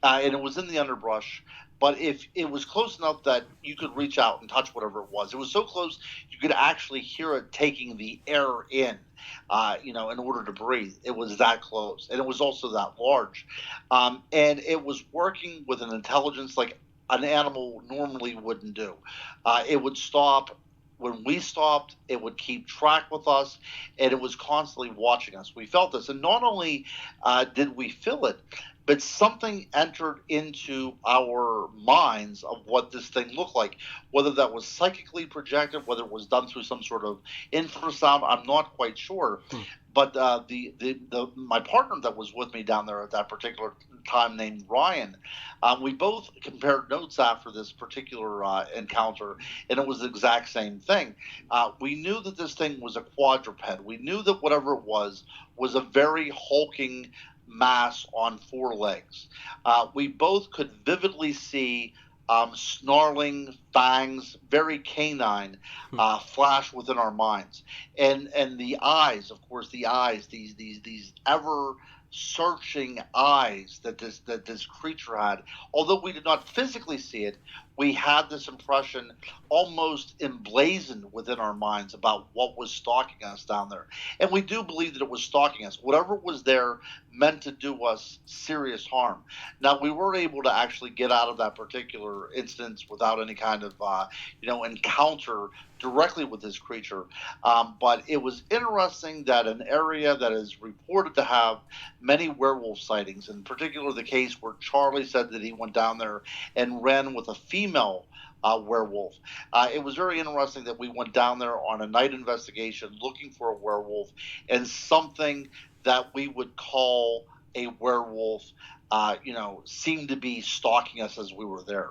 and it was in the underbrush. But if it was close enough that you could reach out and touch whatever it was so close you could actually hear it taking the air in, in order to breathe. It was that close, and it was also that large, and it was working with an intelligence like an animal normally wouldn't do. It would stop when we stopped. It would keep track with us, and it was constantly watching us. We felt this, and not only did we feel it, but something entered into our minds of what this thing looked like, whether that was psychically projected, whether it was done through some sort of infrasound. I'm not quite sure. Hmm. But the my partner that was with me down there at that particular time, named Ryan, we both compared notes after this particular encounter, and it was the exact same thing. We knew that this thing was a quadruped. We knew that whatever it was a very hulking mass on four legs. We both could vividly see snarling fangs, very canine, Hmm. flash within our minds, and the eyes, of course, the eyes, these ever searching eyes that this creature had. Although we did not physically see it, we had this impression almost emblazoned within our minds about what was stalking us down there. And we do believe that it was stalking us. Whatever was there meant to do us serious harm. Now, we were able to actually get out of that particular instance without any kind of, encounter directly with this creature. But it was interesting that an area that is reported to have many werewolf sightings, in particular the case where Charlie said that he went down there and ran with a female werewolf. It was very interesting that we went down there on a night investigation looking for a werewolf, and something that we would call a werewolf, seemed to be stalking us as we were there.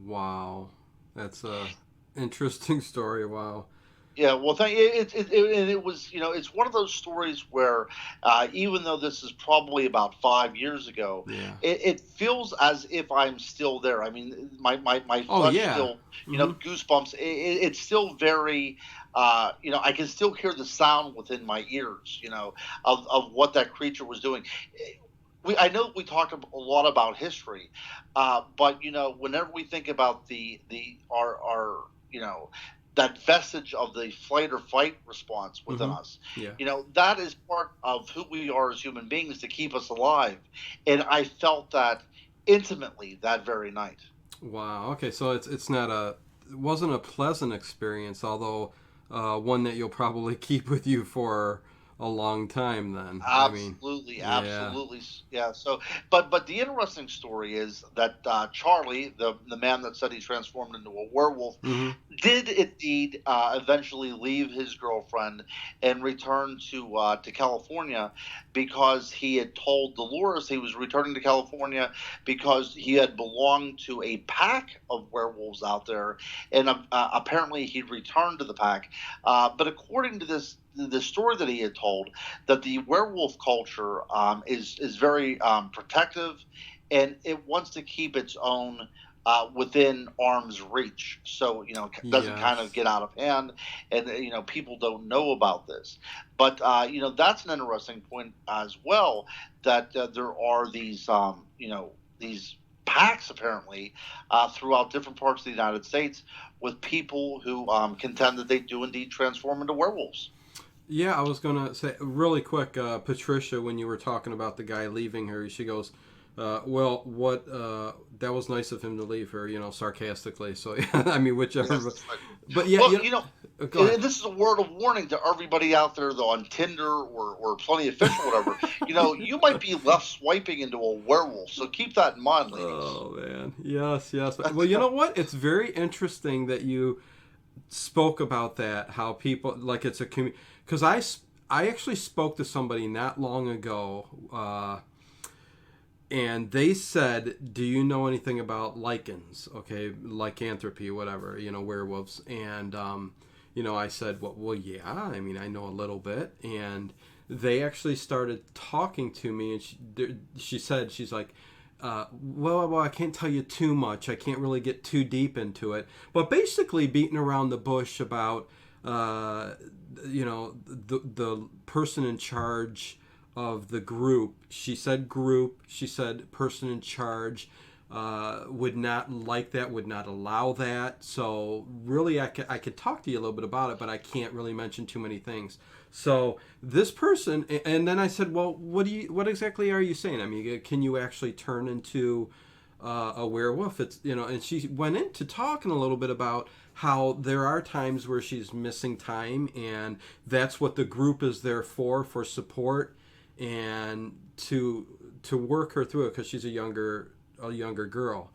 Wow, that's a interesting story. Wow. Yeah, well, and it was, it's one of those stories where, even though this is probably about 5 years ago, Yeah. it feels as if I'm still there. I mean, my Oh flesh yeah. still, Hmm. goosebumps. It's still very, I can still hear the sound within my ears, of what that creature was doing. I know we talked a lot about history, but whenever we think about the our that vestige of the flight or fight response within Hmm. us, Yeah. that is part of who we are as human beings to keep us alive, and I felt that intimately that very night. Wow. Okay, so it's not a it wasn't a pleasant experience, although one that you'll probably keep with you for a long time. Then I mean, Absolutely, yeah. absolutely, yeah. So, but the interesting story is that Charlie, the man that said he transformed into a werewolf, Hmm. did indeed eventually leave his girlfriend and return to California, because he had told Dolores he was returning to California because he had belonged to a pack of werewolves out there, and apparently he'd returned to the pack. But according to the story that he had told, that the werewolf culture is very protective, and it wants to keep its own. within arm's reach, so it doesn't kind of Yes. get out of hand, and people don't know about this. But that's an interesting point as well, that there are these packs apparently throughout different parts of the United States with people who contend that they do indeed transform into werewolves. Yeah, I was gonna say really quick, Patricia, when you were talking about the guy leaving her, she goes, "Well, what? That was nice of him to leave her," sarcastically. So yeah, I mean, whichever. Yes. But yeah, Well, go ahead. and this is a word of warning to everybody out there, though, on Tinder or Plenty of Fish or whatever. You might be left swiping into a werewolf, so keep that in mind, ladies. Oh man, yes, yes. Well, you know what? It's very interesting that you spoke about that. How people like it's a community, because I actually spoke to somebody not long ago. And they said, "Do you know anything about lichens? Okay, lycanthropy, whatever. Werewolves." And I said, "Well, yeah. I mean, I know a little bit." And they actually started talking to me, and she said, she's like, well, I can't tell you too much. I can't really get too deep into it. But basically, beating around the bush about, the person in charge of the group. She said group. She said person in charge would not like that, would not allow that. So really, I could talk to you a little bit about it, but I can't really mention too many things. So this person, and then I said, well, what exactly are you saying? I mean, can you actually turn into a werewolf? And she went into talking a little bit about how there are times where she's missing time, and that's what the group is there for support, and to work her through it because she's a younger girl.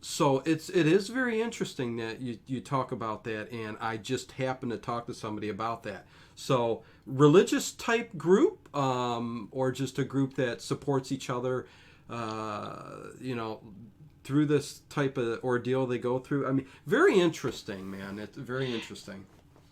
So it is very interesting that you talk about that, and I just happened to talk to somebody about that. So religious type group, or just a group that supports each other, through this type of ordeal they go through. I mean, very interesting, man. It's very interesting.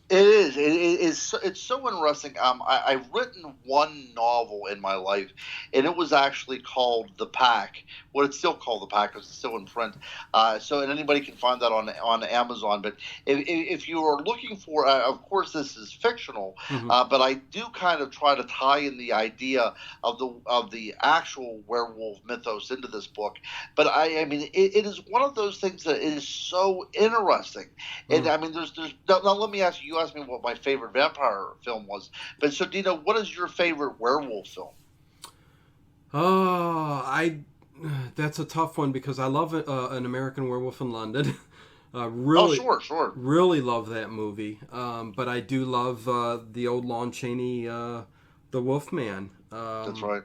It is. It's so interesting. I've written one novel in my life, and it was actually called The Pack. Well, it's still called The Pack because it's still in print. And anybody can find that on Amazon. But if you are looking for, of course, this is fictional, Mm-hmm. but I do kind of try to tie in the idea of the actual werewolf mythos into this book. But I mean, it is one of those things that is so interesting. And Mm. I mean, there's now let me ask you. You asked me what my favorite vampire film was, but so Dino, what is your favorite werewolf film? Oh, that's a tough one because I love An American Werewolf in London. Oh, Really, sure, sure. really love that movie. But I do love the old Lon Chaney, The Wolfman. That's right.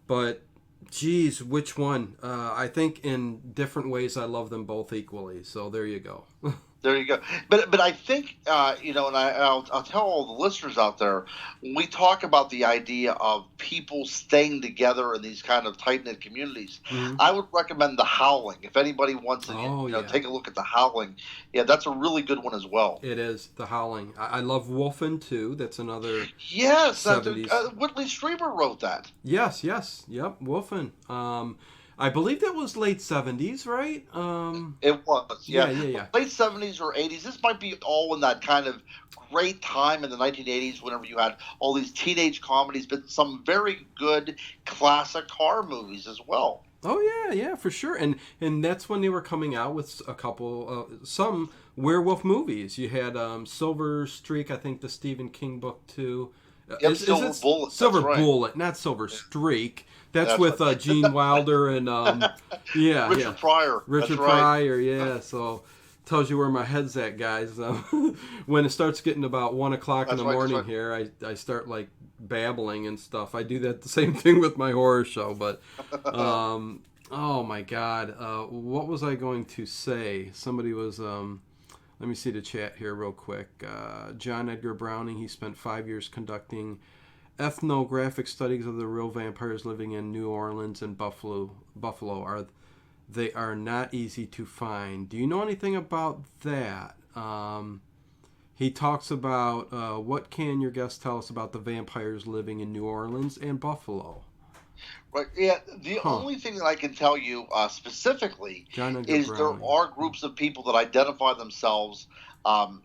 But, geez, which one? I think in different ways I love them both equally. So there you go. There you go. But I think and I'll tell all the listeners out there, when we talk about the idea of people staying together in these kind of tight knit communities, Hmm. I would recommend The Howling. If anybody wants to Oh yeah, take a look at The Howling, yeah, that's a really good one as well. it is The Howling. I love Wolfen too. That's another Yes, '70s. Whitley Strieber wrote that. Yes, yes, yep, Wolfen. I believe that was late '70s, right? It was, Yeah, yeah. yeah, yeah. Late 70s or 80s. This might be all in that kind of great time in the 1980s whenever you had all these teenage comedies, but some very good classic horror movies as well. Oh yeah, yeah, for sure. And that's when they were coming out with a couple, some werewolf movies. You had Silver Streak, I think the Stephen King book too. Yep, Is Silver it Bullet. That's Silver right. Bullet, not Silver Streak? That's That's with right. Gene Wilder and yeah, yeah, Richard Pryor. That's Richard right. Pryor. Yeah, so tells you where my head's at, guys. When it starts getting about 1 o'clock in That's the right. That's morning right. here, I start like babbling and stuff. I do that the same thing with my horror show, but oh my God, what was I going to say? Somebody was let me see the chat here real quick. John Edgar Browning, he spent 5 years conducting ethnographic studies of the real vampires living in New Orleans and Buffalo are not easy to find. Do you know anything about that? He talks about what can your guest tell us about the vampires living in New Orleans and Buffalo? Right. Yeah. The Huh. only thing that I can tell you specifically John Edgar is there Browning. are groups of people that identify themselves, on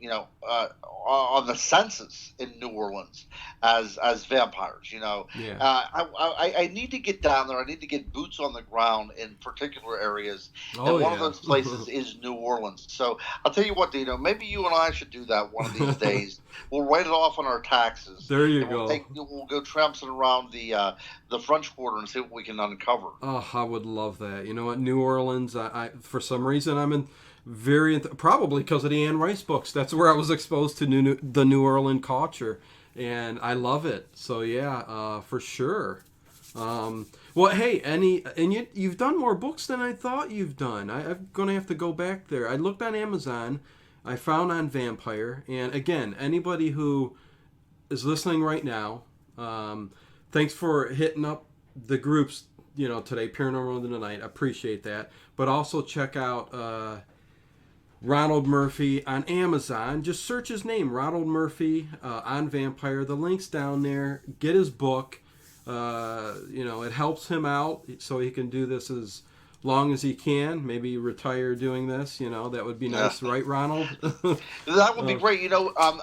the census in New Orleans as vampires. Yeah. I need to get down there. I need to get boots on the ground in particular areas, Oh and one of yeah. those places is New Orleans. So I'll tell you what, Dino. Maybe you and I should do that one of these days. We'll write it off on our taxes, There you and go. we'll go tramping around the French Quarter and see what we can uncover. Oh, I would love that. You know what, New Orleans. I for some reason I'm in probably because of the Anne Rice books. That's where I was exposed to the New Orleans culture, and I love it. So yeah, for sure. Well, hey, you've done more books than I thought you've done. I'm gonna have to go back there. I looked on Amazon. I found on Vampire, and again, anybody who is listening right now, thanks for hitting up the groups. Today, Paranormal in the Night. I appreciate that. But also check out Ronald Murphy on Amazon. Just search his name, Ronald Murphy, on Vampire. The link's down there. Get his book. It helps him out so he can do this as long as he can. Maybe retire doing this. That would be Yeah. nice, right, Ronald? That would be uh, great.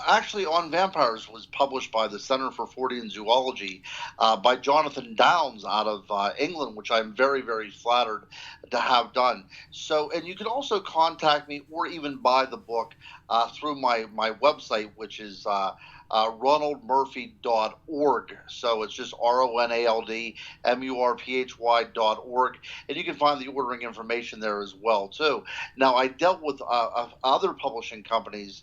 Actually, On Vampires was published by the Center for Fortean Zoology by Jonathan Downes out of England, which I'm very, very flattered to have done. So, and you can also contact me or even buy the book through my website, which is ronaldmurphy.org. So it's just RONALDMURPHY.org. And you can find the ordering information there as well, too. Now, I dealt with other publishing companies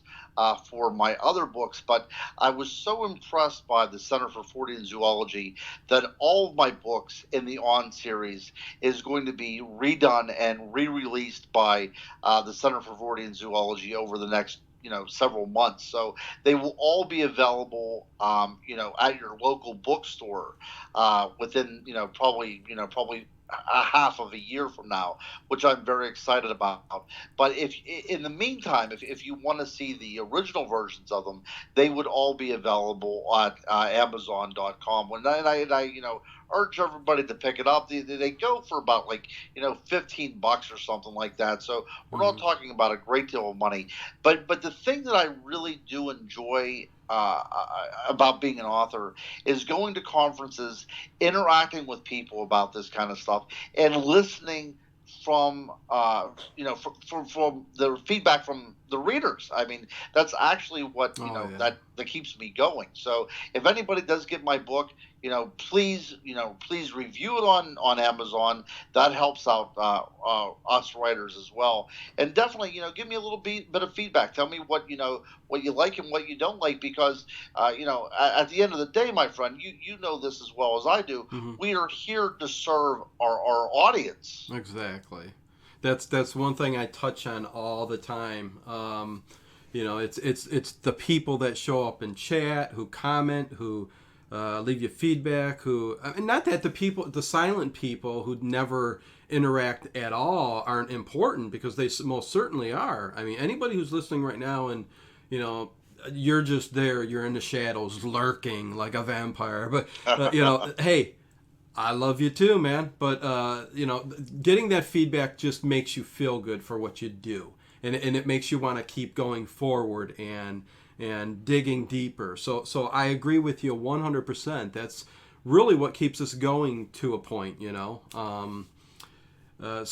for my other books, but I was so impressed by the Center for Fortean Zoology that all of my books in the On series is going to be redone and re-released by the Center for Fortean Zoology over the next several months. So they will all be available, at your local bookstore within, probably a half of a year from now, which I'm very excited about. But if in the meantime, if you want to see the original versions of them, they would all be available at Amazon.com. And I urge everybody to pick it up. They go for about like $15 or something like that. So we're not mhm. talking about a great deal of money. But the thing that I really do enjoy about being an author is going to conferences, interacting with people about this kind of stuff, and listening from from the feedback from the readers. I mean, that's actually what Oh yeah. that keeps me going. So if anybody does get my book, please review it on Amazon. That helps out us writers as well. And definitely, give me a little bit of feedback. Tell me what you like and what you don't like, because at the end of the day, my friend, you know this as well as I do. Mhm. We are here to serve our audience. Exactly. That's one thing I touch on all the time. It's the people that show up in chat, who comment, who leave you feedback, who not that the silent people who never interact at all aren't important, because they most certainly are. I mean, anybody who's listening right now and you know you're just there, you're in the shadows lurking like a vampire, but hey, I love you too, man. But getting that feedback just makes you feel good for what you do, and it makes you want to keep going forward and digging deeper. So I agree with you 100%. That's really what keeps us going to a point. So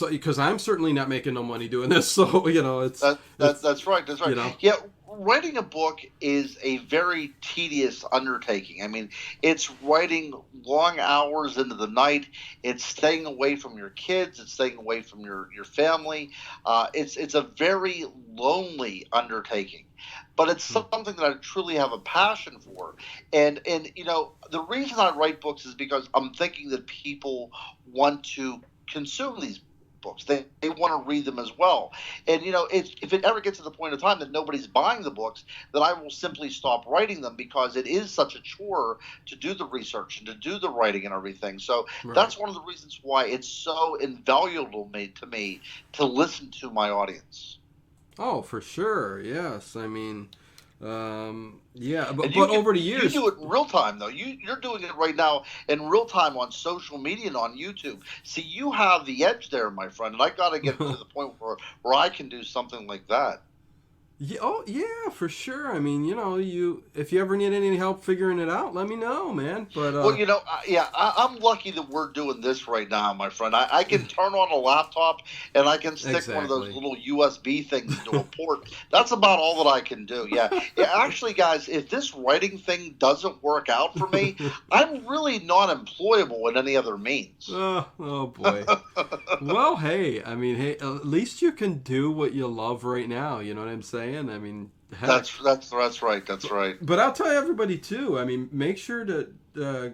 because I'm certainly not making no money doing this, so it's That's right. That's right. you know Yeah, writing a book is a very tedious undertaking. I mean, it's writing long hours into the night. It's staying away from your kids. It's staying away from your family. It's a very lonely undertaking. But it's hmm, something that I truly have a passion for, and the reason I write books is because I'm thinking that people want to consume these books. They want to read them as well. And if it ever gets to the point of time that nobody's buying the books, then I will simply stop writing them, because it is such a chore to do the research and to do the writing and everything. So right. that's one of the reasons why it's so invaluable to me to listen to my audience. Oh, for sure. Yes. I mean, Yeah, but And you over the you years, do it in real time though. You're doing it right now in real time on social media and on YouTube. See, you have the edge there, my friend, and I got to get to the point where I can do something like that. yeah, oh yeah, for sure. I mean, you if you ever need any help figuring it out, let me know, man. But Well, yeah, I'm lucky that we're doing this right now, my friend. I can turn on a laptop and I can stick one of those exactly. little USB things into a port. That's about all that I can do. Yeah. Yeah, actually, guys, if this writing thing doesn't work out for me, I'm really not employable in any other means. Oh boy. Well, hey, I mean, hey, at least you can do what you love right now. You know what I'm saying? I mean, heck. That's right. That's But, right. but I'll tell everybody too. I mean, make sure to the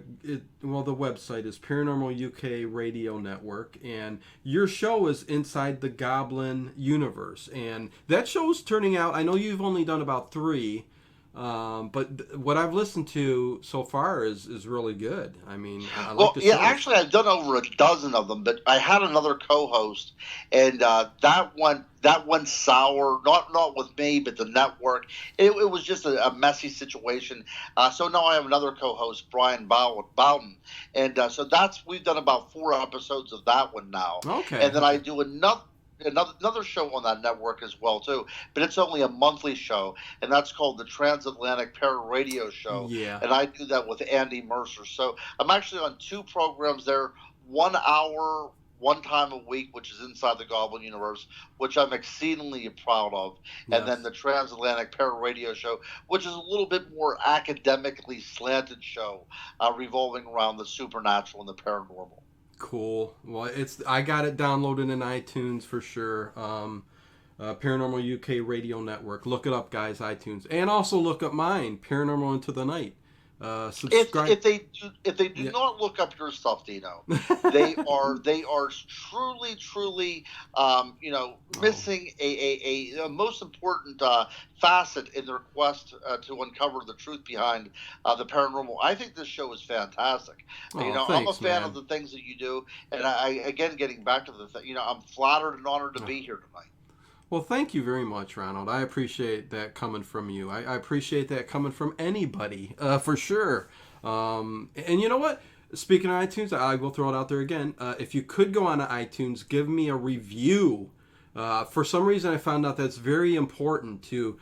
website is Paranormal UK Radio Network, and your show is Inside the Goblin Universe, and that show's turning out. I know you've only done about three, but what I've listened to so far is really good. I mean, I like Well, the yeah, shows. actually, I've done over a dozen of them, but I had another co-host, and that went sour. Not with me, but the network. It was just a messy situation. So now I have another co-host, Brian Bowden, and so that's we've done about 4 episodes of that one now, Okay, and then I okay. do another show on that network as well too, but it's only a monthly show, and that's called the Transatlantic Para Radio Show, Yeah. and I do that with Andy Mercer. So I'm actually on two programs there, 1 hour, one time a week, which is Inside the Goblin Universe, which I'm exceedingly proud of, and then Yes. the Transatlantic Para Radio Show, which is a little bit more academically slanted show, revolving around the supernatural and the paranormal. Cool. Well, it's I got it downloaded in iTunes for sure. Paranormal UK Radio Network. Look it up, guys. iTunes, and also look up mine, Paranormal Into the Night. If Subscribe. if they do Yeah. not look up your stuff, Dino, they are truly Oh, missing a most important facet in their quest to uncover the truth behind the paranormal. I think this show is fantastic. oh, I'm a thanks, fan of man. the things that you do, and I again getting back to the thing. I'm flattered and honored to Oh. be here tonight. Well, thank you very much, Ronald. I appreciate that coming from you. I appreciate that coming from anybody, for sure. And you know what? Speaking of iTunes, I will throw it out there again. If you could go on to iTunes, give me a review. For some reason, I found out that's very important to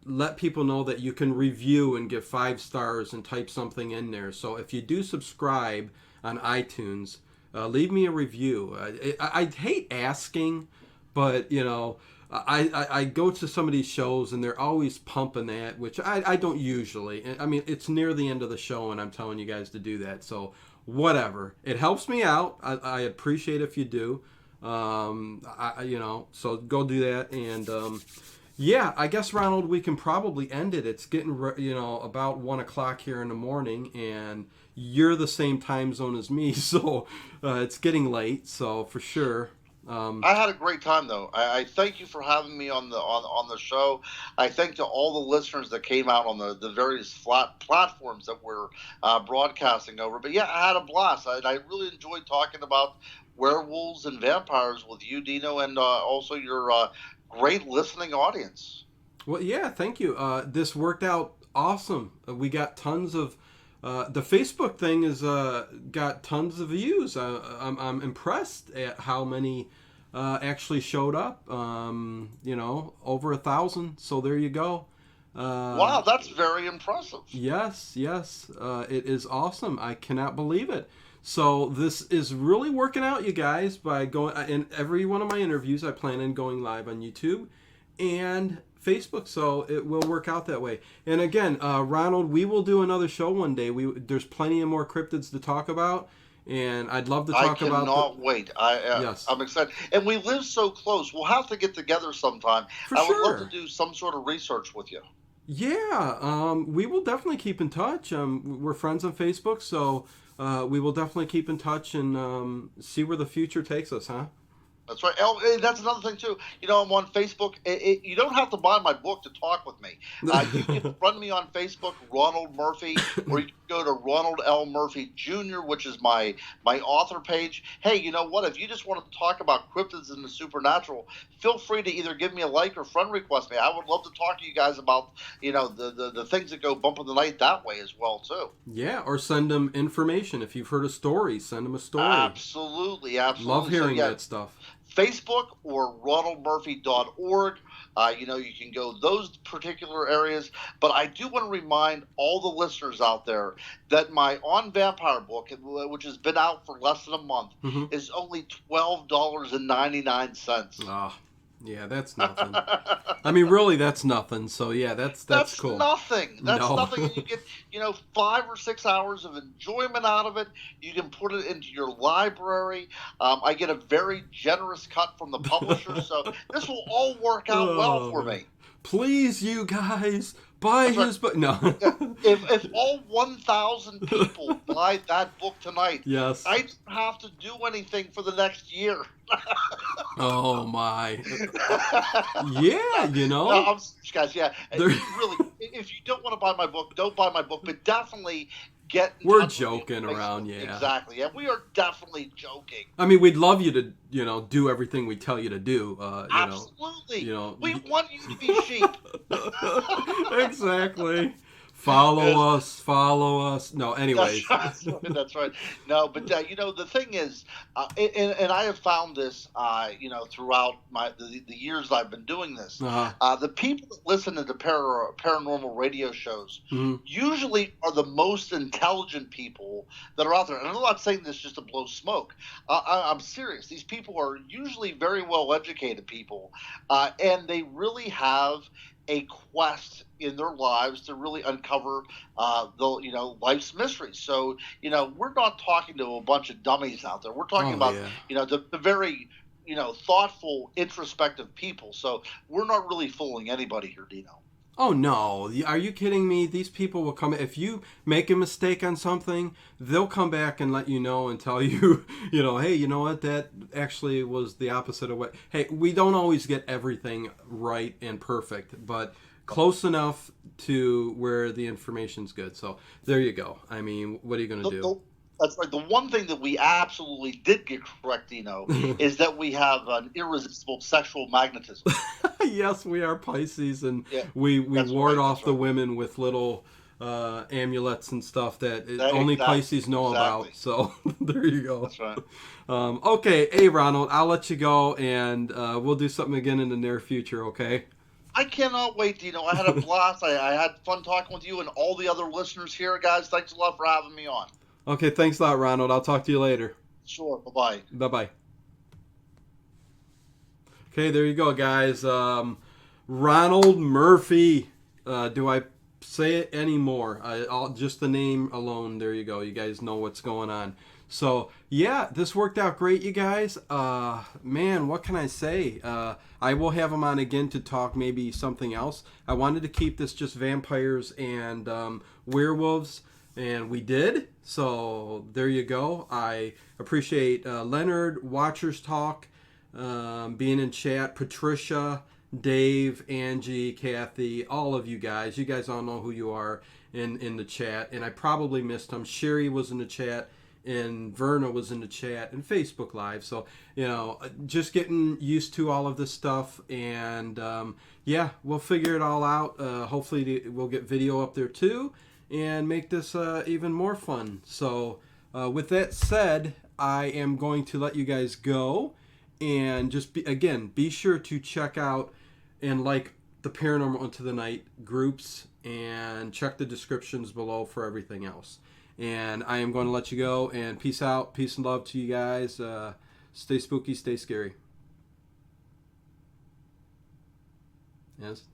let people know that you can review and give 5 stars and type something in there. So if you do subscribe on iTunes, leave me a review. I hate asking, but I go to some of these shows and they're always pumping that, which I don't usually. I mean, it's near the end of the show and I'm telling you guys to do that. So whatever, it helps me out. I appreciate if you do. So go do that. And yeah, I guess, Ronald, we can probably end it. It's getting about 1 o'clock here in the morning, and you're the same time zone as me, so it's getting late. So for sure. I had a great time though. I thank you for having me on the show. I thank to all the listeners that came out on the various flat platforms that we're broadcasting over. But yeah, I had a blast. I really enjoyed talking about werewolves and vampires with you, Dino, and also your great listening audience. Well, yeah, thank you. This worked out awesome. We got tons of. The Facebook thing is got tons of views. I'm impressed at how many actually showed up. Over 1,000. So there you go. Wow, Uh, that's very impressive. yes, yes, it is awesome. I cannot believe it. So this is really working out, you guys. By going in every one of my interviews, I plan on going live on YouTube and Facebook, so it will work out that way. And again, Ronald, we will do another show one day. There's plenty of more cryptids to talk about, and I'd love to I talk about the cannot wait. yes, I'm excited, and we live so close. We'll have to get together sometime. for I would love to sure. do some sort of research with you. Yeah, we will definitely keep in touch. We're friends on Facebook, so we will definitely keep in touch and see where the future takes us, huh? That's right. That's another thing too. I'm on Facebook. You don't have to buy my book to talk with me. You can friend me on Facebook, Ronald Murphy, or you can go to Ronald L. Murphy Jr., which is my author page. Hey, you know what? If you just want to talk about cryptids and the supernatural, feel free to either give me a like or friend request me. I would love to talk to you guys about the things that go bump in the night that way as well too. Yeah, or send them information. If you've heard a story, send them a story. Absolutely, absolutely. Love hearing that stuff. Facebook or ronaldmurphy.org. You can go those particular areas. But I do want to remind all the listeners out there that my On Vampire book, which has been out for less than a month, is only $12.99. Yeah, that's nothing. I mean, really, that's nothing. So yeah, that's cool. Nothing. That's nothing. And you get 5 or 6 hours of enjoyment out of it. You can put it into your library. I get a very generous cut from the publisher, so this will all work out well for me. Please, you guys, buy his book. No. If all 1,000 people buy that book tonight, yes, I don't have to do anything for the next year. Oh my! Yeah, No, I'm serious, guys. Yeah, really. If you don't want to buy my book, don't buy my book. But definitely get. We're joking around, yeah. Exactly. Yeah, we are definitely joking. I mean, we'd love you to, do everything we tell you to do. Absolutely. We want you to be sheep. Exactly. Follow us. No, anyways. That's right. No, but the thing is, and I have found this, throughout the years I've been doing this. The people that listen to the paranormal radio shows usually are the most intelligent people that are out there. And I'm not saying this just to blow smoke. I'm serious. These people are usually very well educated people, and they really have a quest in their lives to really uncover life's mysteries. So we're not talking to a bunch of dummies out there. We're talking about the very thoughtful, introspective people. So we're not really fooling anybody here, Dino. Oh no, are you kidding me? These people will come, if you make a mistake on something, they'll come back and let you know and tell you, hey, you know what, that actually was the opposite of what. Hey, we don't always get everything right and perfect, but close enough to where the information's good. So there you go. I mean, what are you going to do? That's right. The one thing that we absolutely did get correct, is that we have an irresistible sexual magnetism. Yes, we are Pisces, and we ward off the women with little amulets and stuff that only Pisces know about. So there you go. That's right. Okay, hey Ronald, I'll let you go, and we'll do something again in the near future. Okay. I cannot wait, Dino. I had a blast. I had fun talking with you and all the other listeners here, guys. Thanks a lot for having me on. Okay, thanks a lot, Ronald. I'll talk to you later. Sure. Bye-bye. Bye-bye. Okay, there you go, guys. Ronald Murphy. Do I say it anymore? Just the name alone, there you go. You guys know what's going on. So, yeah, this worked out great, you guys. Man, what can I say? I will have him on again to talk maybe something else. I wanted to keep this just vampires and werewolves, and we did. So, there you go. I appreciate Leonard, Watchers Talk, being in chat, Patricia, Dave, Angie, Kathy, all of you guys. You guys all know who you are in the chat, and I probably missed them. Sherry was in the chat, and Verna was in the chat, and Facebook Live. So, just getting used to all of this stuff, and we'll figure it all out. Hopefully we'll get video up there too, and make this even more fun. So, with that said, I am going to let you guys go. And just be sure to check out and like the Paranormal Into the Night groups, and check the descriptions below for everything else. And I am going to let you go, and peace out, peace and love to you guys. Stay spooky, stay scary. Yes.